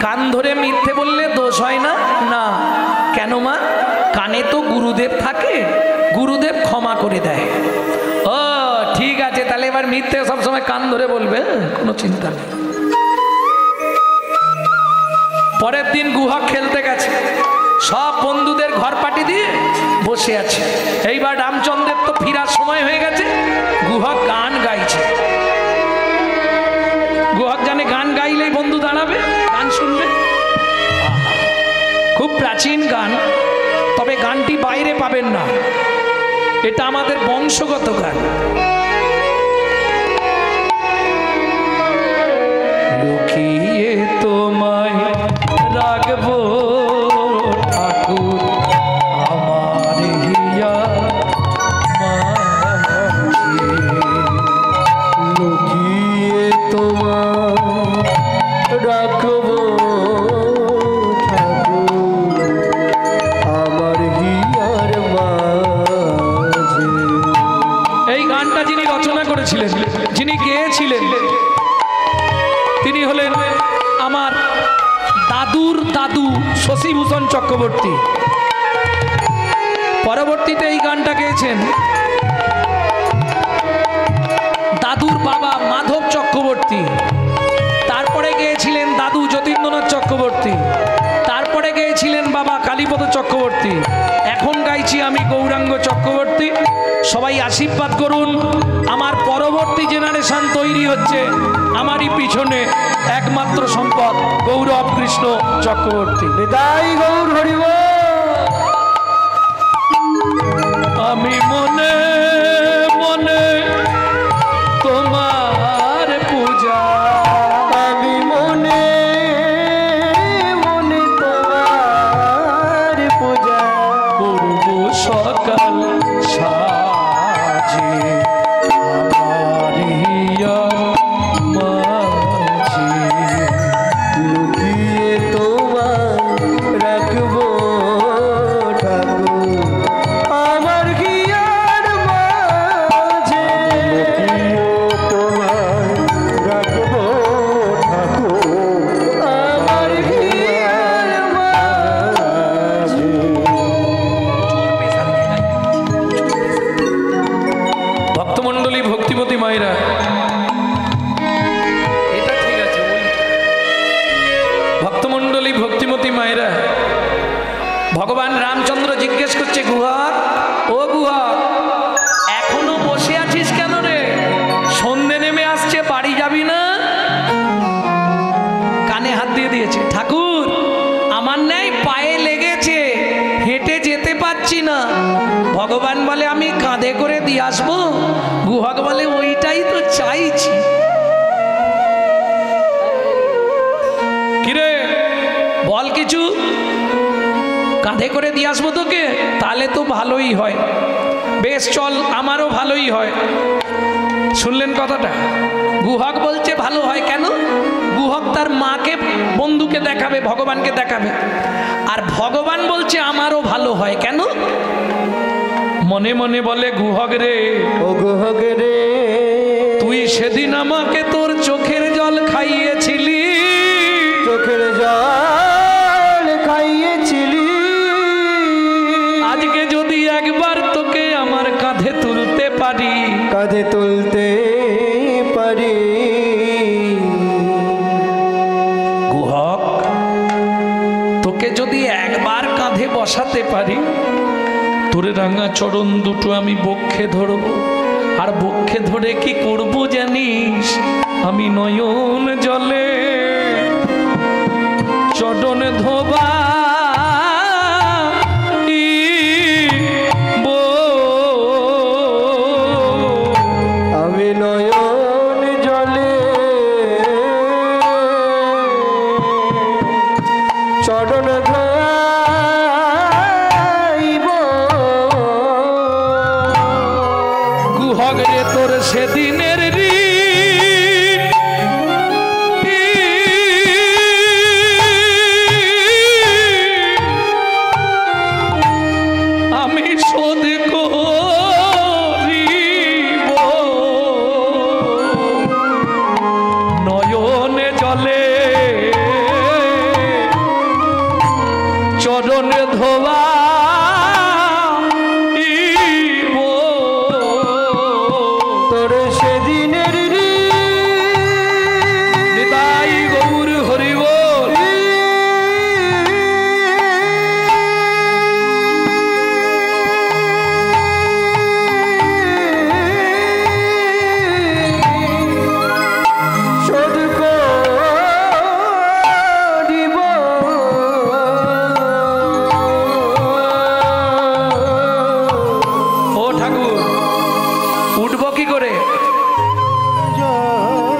কান ধরে মিথ্যে বললে দোষ হয় না? না। কেন মা? কানে তো গুরুদেব থাকে, গুরুদেব ক্ষমা করে দেয়। ও ঠিক আছে, তাহলে এবার মিথ্যে সবসময় কান ধরে বলবে, কোনো চিন্তা নেই। পরের দিন গুহক খেলতে গেছে, সব বন্ধুদের ঘর পাটি দিয়ে বসে আছে। এইবার রামচন্দ্রের তো ফিরার সময় হয়ে গেছে, গুহক গান গাইছে। গুহক জানে গান গাইলেই বন্ধু দাঁড়াবে, গান শুনবে। খুব প্রাচীন গান, তবে গানটি বাইরে পাবেন না, এটা আমাদের বংশগত গান। লুকিয়ে তোমায় রাখবো ঠাকুর আমার হিয়া মাঝে, লুকিয়ে তোমায় রাখবো ঠাকুর আমার হিয়ার মাঝে। এই গানটা যিনি রচনা করেছিলেন, যিনি গেয়েছিলেন, তিনি হলেন আমার দাদুর দাদু শশীভূষণ চক্রবর্তী। পরবর্তীতে এই গানটা গেয়েছেন দাদুর বাবা মাধব চক্রবর্তী, তারপরে গেয়েছিলেন দাদু যতীন্দ্রনাথ চক্রবর্তী, তারপরে গেয়েছিলেন বাবা কালীপদ চক্রবর্তী, এখন গাইছি আমি গৌরাঙ্গ চক্রবর্তী। সবাই আশীর্বাদ করুন, আমার পরবর্তী জেনারেশন তৈরি হচ্ছে, আমারই পিছনে একমাত্র সম্পদ গৌরব কৃষ্ণ চক্রবর্তী। বিদায় গৌর হরিব। আমি মনে মনে তোমার পূজা, আমি মনে মনে তোমার পূজা করব সকাল সাজে আমার হিয়া মাঝে। লুকিয়ে তোমায় রাখবো বলে আমি কাঁধে করে দিয়ে আসবো, গুহক বলে ওইটাই তো চাইছি। কিরে বল কিছু, কাঁধে করে দিয়ে আসবো তোকে? তাহলে তো ভালোই হয়, বেশ চল, আমারও ভালোই হয়। শুনলেন কথাটা? গুহক বলছে ভালো হয় কেন? গুহক তার মাকে বন্ধুকে দেখাবে, ভগবানকে দেখাবে, আর ভগবান বলছে আমারও ভালো হয় কেন? মনে মনে বলে গুহক রে, ও গুহক রে, তুই সেদিন আমাকে তোর চোখের জল খাইয়েছিলি, চোখের জল খাইয়েছিলি, আজকে যদি একবার তোকে আমার কাঁধে তুলতে পারি, কাঁধে তুলতে পারি। গুহক তোকে যদি একবার কাঁধে বসাতে পারি, তোর রাঙা চরণ দুটো আমি বক্ষে ধরব, আর বক্ষে ধরে কি করব জানিস? আমি নয়ন জলে চরণ ধোবা আমি নয়ন জলে চরণ ধোয়াইব। গুহক রে তোর সেদিনের আমি শোধ করিব, নয়নে জলে চরণে ধোয়া তোর সেদিনের নিতাই গৌর হরি বল। শোধ করিব। ও ঠাকুর উঠবো কি করে?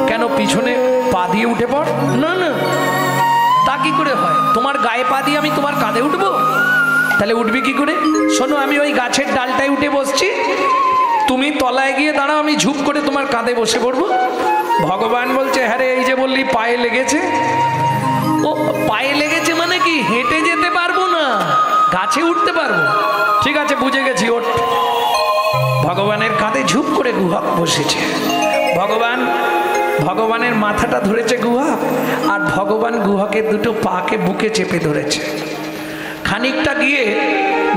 কেন পিছনে পা দিয়ে উঠে পড়? না না, তা কি করে হয়? তোমার গায়ে পা দিয়ে আমি তোমার কাঁধে উঠবো? তাহলে উঠবি কি করে? শোনো, আমি ওই গাছের ডালটায় উঠে বসছি, তুমি তলায় গিয়ে দাঁড়াও, আমি ঝুপ করে তোমার কাঁধে বসে পড়বো। ভগবান বলছে হ্যাঁ রে, এই যে বললি পায়ে লেগেছে। ও পায়ে লেগেছে মানে কি? হেঁটে যেতে পারবো না, গাছে উঠতে পারবো। ঠিক আছে, বুঝে গেছি, ওঠ। ভগবানের কাঁধে ঝুপ করে গুহক বসেছে। ভগবানের মাথাটা ধরেছে গুহক, আর ভগবান গুহকের দুটো পাকে বুকে চেপে ধরেছে। খানিকটা গিয়ে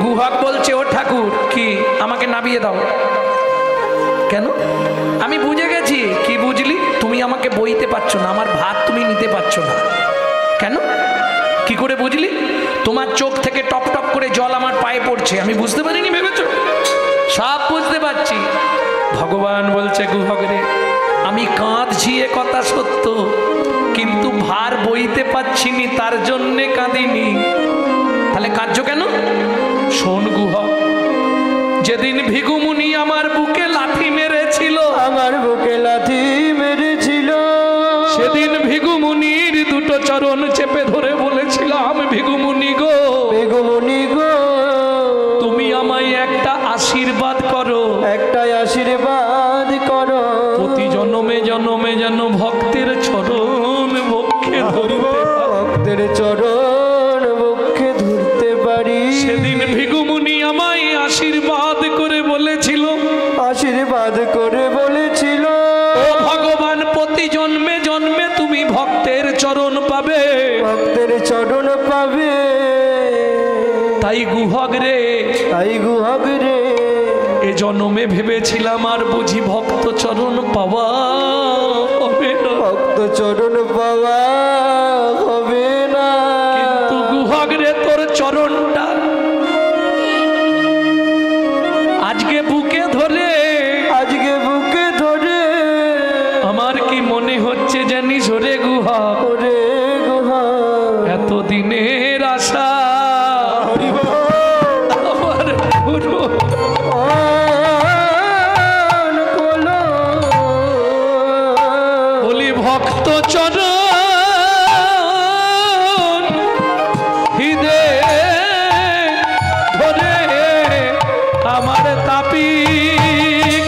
গুহক বলছে ও ঠাকুর, কি আমাকে নামিয়ে দাও। কেন? আমি বুঝে গেছি। কি বুঝলি? তুমি আমাকে বইতে পারছো না, আমার ভাত তুমি নিতে পারছো না। কেন? কি করে বুঝলি? তোমার চোখ থেকে টপ টপ করে জল আমার পায়ে পড়ছে, আমি বুঝতে পারিনি ভেবেছো? সব বুঝতে পারছি। ভগবান বলছে গুহক রে, আমি কাঁদছি এ কথা সত্য, কিন্তু ভার বইতে পারছিনি, তার জন্যে কাঁদিনি। তাহলে কাঁদছো কেন? শোন গুহক, যেদিন ভিগুমুনি আমার বুকে লাথি মেরেছিল, আমার বুকে লাথি মেরেছিল, সেদিন ভিগুমুনির দুটো চরণ চেপে ধরে বলেছিলাম ভিগুমুনি গো, বেগুনি গো, তুমি আমায় একটা আশীর্বাদ করো, একটাই আশীর্বাদ করো, প্রতি জন্মে জন্মে যেন ভক্তের চরণ বক্ষে ধরতে পারি। ভক্তের চরণ বক্ষে ধরতে পারি। সেদিন ভিগুমুনি আমায় আশীর্বাদ করে বলেছিল, আশীর্বাদ করে বলেছিল, ও ভগবান, প্রতি জন্মে জন্মে তুমি ভক্তের চরণ পাবে। ভক্তের চরণ পাবে। তাই গুহক রে, তাই গুহক রে, এ জন্মে ভেবেছিলাম আর বুঝি ভক্ত চরণ পাওয়া হবে না। ভক্ত চরণ পাওয়া হবে না। কিন্তু গুহক রে, তোর চরণটা আজকে বুকে ধরে, আজকে বুকে ধরে আমার কি মনে হচ্ছে জানিস রে গুহক, ওরে গুহক, এতদিনের আশা আমার পুরো ও চরণ হৃদে ধরে আমার তাপি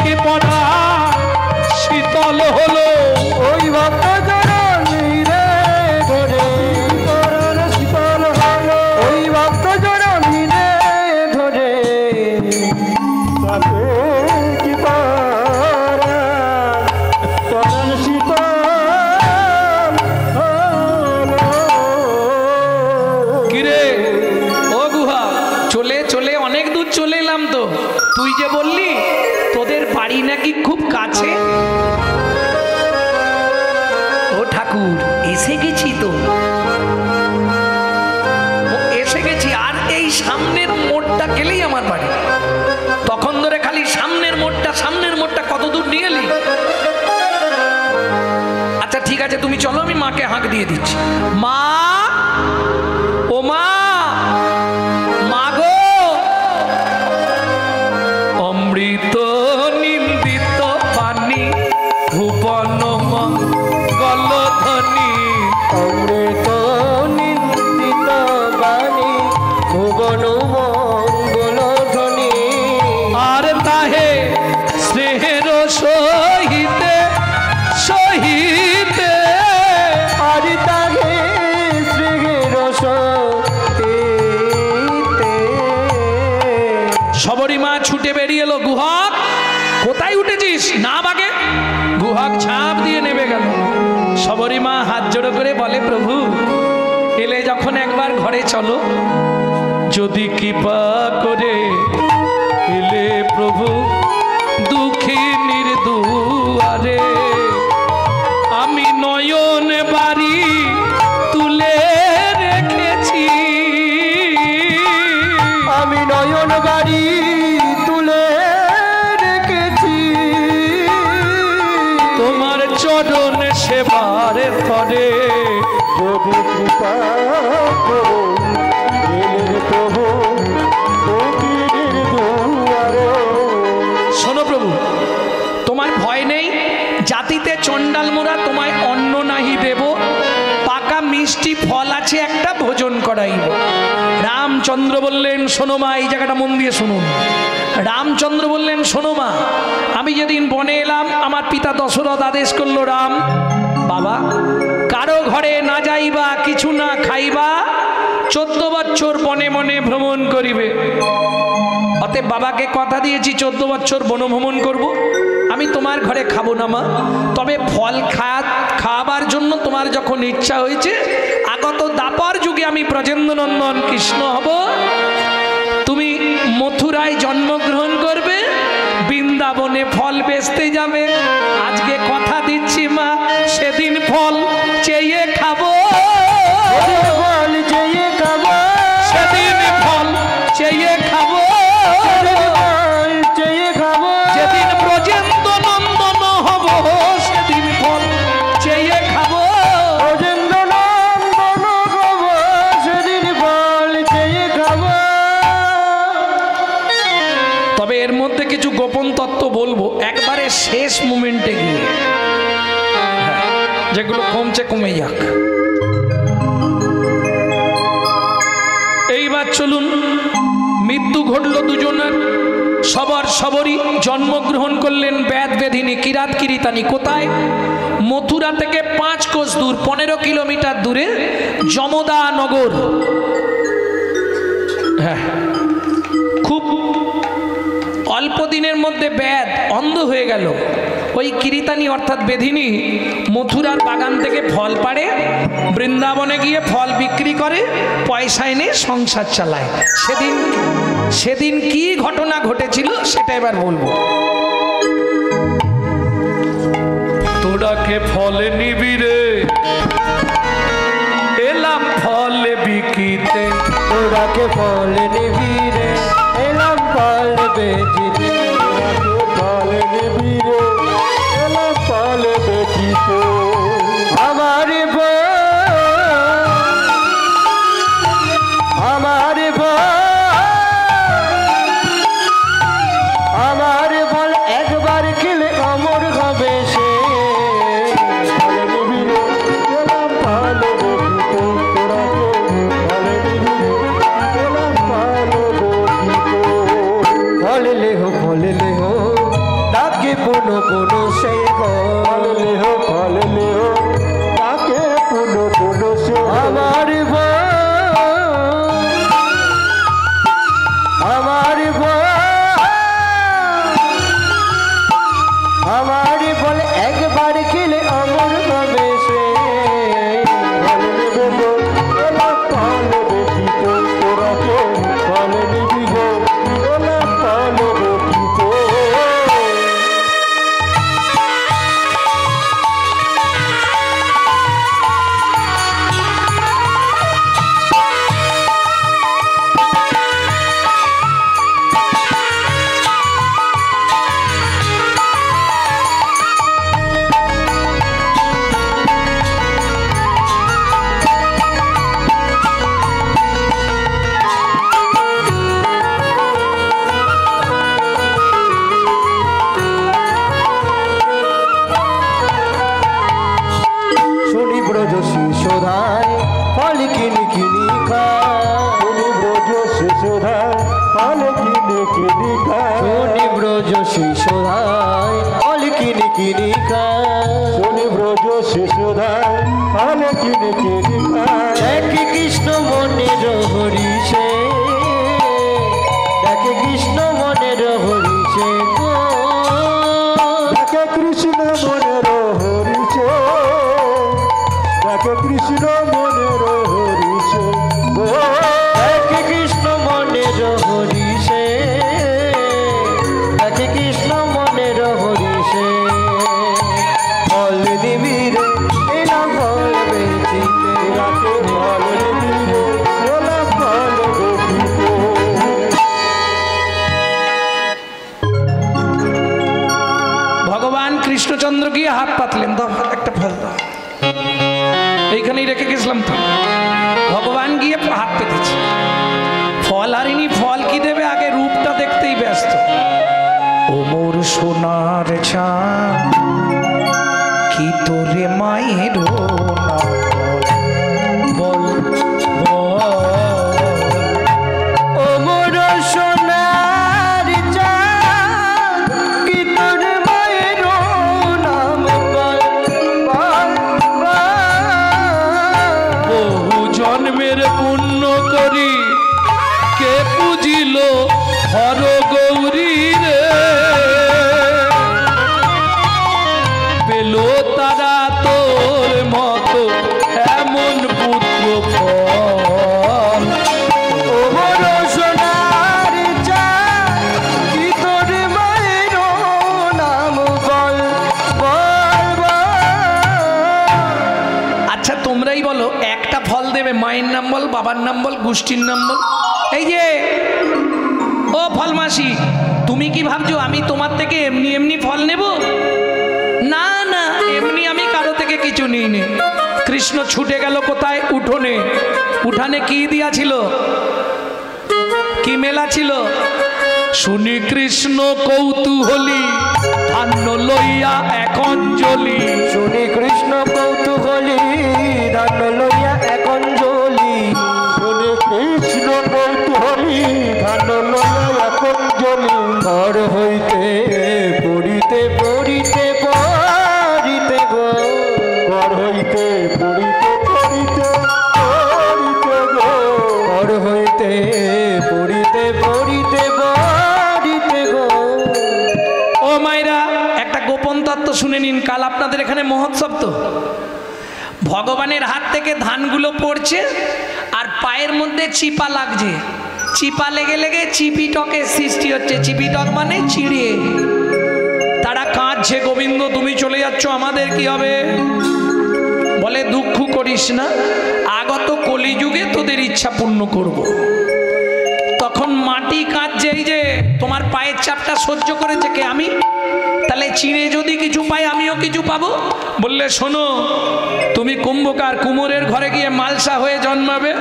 কি পড়া শীতল হলো। ওই ভক্ত চরণ হৃদে ধরে পরাণ শীতল হলো। ওই ভক্ত চরণ হৃদে ধরে তাতে কি পরাণ শীতল হলো। কিরে ও গুহা, চলে চলে অনেক দূর চলে এলাম তো। তুই যে বললি তোদের বাড়ি নাকি খুব কাছে। ও ঠাকুর, এসে গেছি তো, এসে গেছি। আর এই সামনের মোড়টা গেলেই আমার বাড়ি। তখন ধরে খালি সামনের মোড়টা কত দূর নিয়ে এলি। আচ্ছা ঠিক আছে, তুমি চলো, আমি মাকে হাঁক দিয়ে দিচ্ছি। মা, ও মা, মা গো, অমৃত নিন্দিত পানি ভুবন মঙ্গল ধ্বনি। অমৃত নিন্দিত বাণী ভুবন মঙ্গল ধ্বনি। আর তাহে স্নেহের সহিতে সহিতে আর তাহে শ্রীর সহিতে। সবরী মা ছুটে বেরিয়ে এলো। গুহক, কোথায় উঠেছিস? না বাগে। গুহক ছাপ দিয়ে নেমে গেল। সবরী মা হাত জোড়ো করে বলে, প্রভু এলে যখন একবার ঘরে চলো, যদি কৃপা করে এলে প্রভু দুঃখিনীর দুয়ারে, আমি নয়ন বাড়ি তুলে রেখেছি। আমি নয়ন বাড়ি তুলে রেখেছি। তোমার চরণ সেবার পরে যদি কৃপা করো এলেন প্রভু ফকিরের দুয়ারে। শোনো প্রভু, তোমার ভয় নেই। জাতিতে চণ্ডাল মোরা, তোমায় অন্ন নাহি দেব, পাকা মিষ্টি ফল আছে একটা, ভোজন করাইব। রামচন্দ্র বললেন, শোনো মা, এই জায়গাটা মন দিয়ে শুনুন। রামচন্দ্র বললেন, শোনো মা, আমি যেদিন বনে এলাম, আমার পিতা দশরথ আদেশ করলো, রাম বাবা, কারো ঘরে না যাইবা, কিছু না খাইবা, 14 বছর বনে বনে ভ্রমণ করিবে। অতএব বাবাকে কথা দিয়েছি 14 বছর বনভ্রমণ করব। আমি তোমার ঘরে খাবো না মা, তবে ফল খাওয়াবার জন্য তোমার যখন ইচ্ছা হয়েছে, আগত দাপর যুগে আমি ব্রজেন্দ্রনন্দন কৃষ্ণ হব, তুমি মথুরায় জন্মগ্রহণ করবে, বৃন্দাবনে ফল বেচতে যাবে। আজকে কথা দিচ্ছি মা, সেদিন ফল চেয়ে খাবো, ফল চেয়ে খাবো, সেদিন ফল চেয়ে খাবো, ফল চেয়ে খাবো। যেদিন ব্রজেন্দ্র নন্দন হব, সেদিন ফল চেয়ে খাবো। ব্রজেন্দ্র নন্দন হব, সেদিন ফল চেয়ে খাবো। তবে এর মধ্যে কিছু গোপন তত্ত্ব বলবো একবারে শেষ মোমেন্টে গিয়ে, যেগুলো কমছে কমে যাক। এইবার চলুন, মৃত্যু ঘটল দুজনের। সবরই জন্মগ্রহণ করলেন ব্যাদ বেধিনী কিরাত কিরিতানি। কোথায়? মথুরা থেকে 5 কোষ দূর, 15 কিলোমিটার দূরে যমদা নগর। হ্যাঁ, খুব অল্প দিনের মধ্যে ব্যাদ অন্ধ হয়ে গেল। ওই কিরিতানি অর্থাৎ বেধিনী মথুরার বাগান থেকে ফল পাড়ে, বৃন্দাবনে গিয়ে ফল বিক্রি করে, পয়সা এনে সংসার চালায়। সেদিন কি ঘটনা ঘটেছিল সেটা এবার বলবো। তোরাকে ফলে নিবিরে এলাম ফলে বিকিতে, তোরাকে ফল নিবি রে এলাম ফল বেচিতে। ফল নিবি রে এলাম ফল বেচিতে। আমার বল আমার বল একবার খেলে অমর হবে সে। ফল নিবি রে लेह फल लेह डाके पुनो पुनो से हो फल लेहो ताके पुनो पुनो से আমার বল একবার খেলে অমর হবে সে फल नेबे गो एला फल देखी तो तोरा के फल निबी गो एला फल देखी तो শুনি ব্রজ শিশোধায় ফল কিনি কিনি খায় শুনি ব্রজ শিশুধায় ফল কিনে কিনি খায় শুনি ব্রজ শিশোধায় ফল কিনি কিনি খায় শুনি ব্রজ শিশুধায় ফল কিনে কিনি খায় দেখে কৃষ্ণ মনের হরিষে দেখে কৃষ্ণ মনের হরিষে গো ডাকে কৃষ্ণ মনের হরিছে ডাকে কৃষ্ণ মনের হরিছে গো দেখে কৃষ্ণ মনের হরিষে দেখে কৃষ্ণ মনের হরিষে ফল নিবিড় এলাম ফল বেচিতে ডাকে ফল নিবিড় এলা ফল দেখিতে ভগবান কৃষ্ণচন্দ্র গিয়ে হাত পাতলেন, দাও একটা ফল দাও, এইখানেই রেখে গেছিলাম তো। ভগবান গিয়ে হাত পেতেছে, ফল হারিনি, ফল কি দেবে, আগে রূপটা দেখতেই ব্যস্ত। ও মোর সোনার চাঁদ কি তোরে মায়ের বল বল ও মোর সোনার চাঁদ কি তোর মায়ের নাম বল বল বল বহু জন্মের পুণ্য করি কে পুজিল হর গৌরী রে, পেল তারা তোর মতো এমন পুত্র ফল। ও মোর সোনার চাঁদ কি তোর মায়ের নাম বল বল বল আচ্ছা তোমরাই বলো, একটা ফল দেবে, মায়ের নাম বল, বাবার নাম বল, গোষ্ঠীর নাম বল। এই যে ও ফলমাসি, তুমি কি ভাবছো আমি তোমার থেকে এমনি এমনি ফল নেব? না না, এমনি আমি কারো থেকে কিছু নিইনি। কৃষ্ণ ছুটে গেল কোথায়? উঠোনে। উঠানে কি দিয়াছিল? কি মেলা ছিল? শুনি কৃষ্ণ কৌতূহলী ধান্য লইয়া এক অঞ্জলি। শুনি কৃষ্ণ কৌতূহলী ধান্য লইয়া এক অঞ্জলি শুনি কৃষ্ণ কৌতূহলী ধান লইয়া এক অঞ্জলি ঘর হইতে পড়িতে পড়িতে পড়িতে গো ঘর হইতে পড়িতে পড়িতে পড়িতে গো ঘর হইতে পড়িতে পড়িতে পড়িতে গো ও মায়েরা, একটা গোপন তত্ত্ব শুনে নিন। কাল আপনাদের এখানে মহোৎসব তো, ভগবানের হাত থেকে ধানগুলো পড়ছে আর পায়ের মধ্যে চিপা লাগছে। চিপা লেগে লেগে চিপিটকের সৃষ্টি হচ্ছে। চিপিটক মানে চিড়ে। তারা কাঁদছে, গোবিন্দ তুমি চলে যাচ্ছ, আমাদের কি হবে? বলে দুঃখ করিস না, আগত কলিযুগে তোদের ইচ্ছা পূর্ণ করব। তখন মাটি কাঁদছে, এই যে তোমার পায়ের চাপটা সহ্য করেছে কে? আমি। তাহলে চিড়ে যদি কিছু পাই আমিও কিছু পাবো। বললে শোনো, তুমি কুম্ভকার, কুমোরের ঘরে গিয়ে মালসা হয়ে জন্মাবে,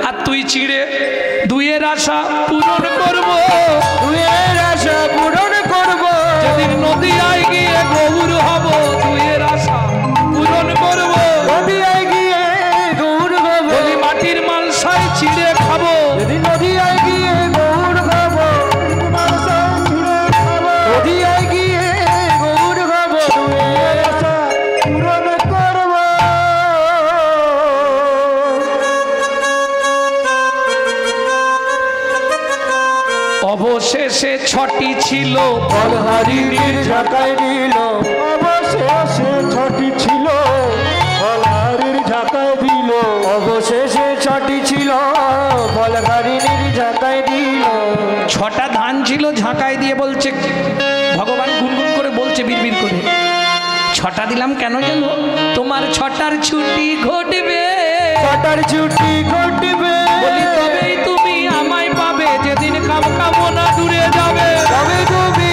আর তুই চিড়ে। দুইয়ের আশা পূরণ করব, দুয়ের আশা পূরণ করব যেদিন নদীয়ায় গিয়ে গৌর হব। দুইয়ের আশা পূরণ করব, নদিয়ায় গিয়ে গৌর হব যদি মাটির মালসায় চিড়ে খাবো। যদি নদিয়ায় গিয়ে গৌর হব মালসায় চিড়ে ছিল ফলহারিণীর ঝাঁকায় দিল অবশেষে ছটি ছিল ফলহারির ঝাঁকায় দিল অবশেষে ছটি ছিল ফলহারিণীর ঝাঁকায় দিল 6টা ধান ছিল ঝাঁকায় দিয়ে বলছে ভগবান গুনগুন করে বলছে বিড়বিড় করে 6টা দিলাম কেন জানো তোমার 6টার ছুটি ঘটবে ছটার ছুটি ঘটবে বলি তবেই তুমি আমায় পাবে যেদিন কামনা দূরে যাবে তবে তুমি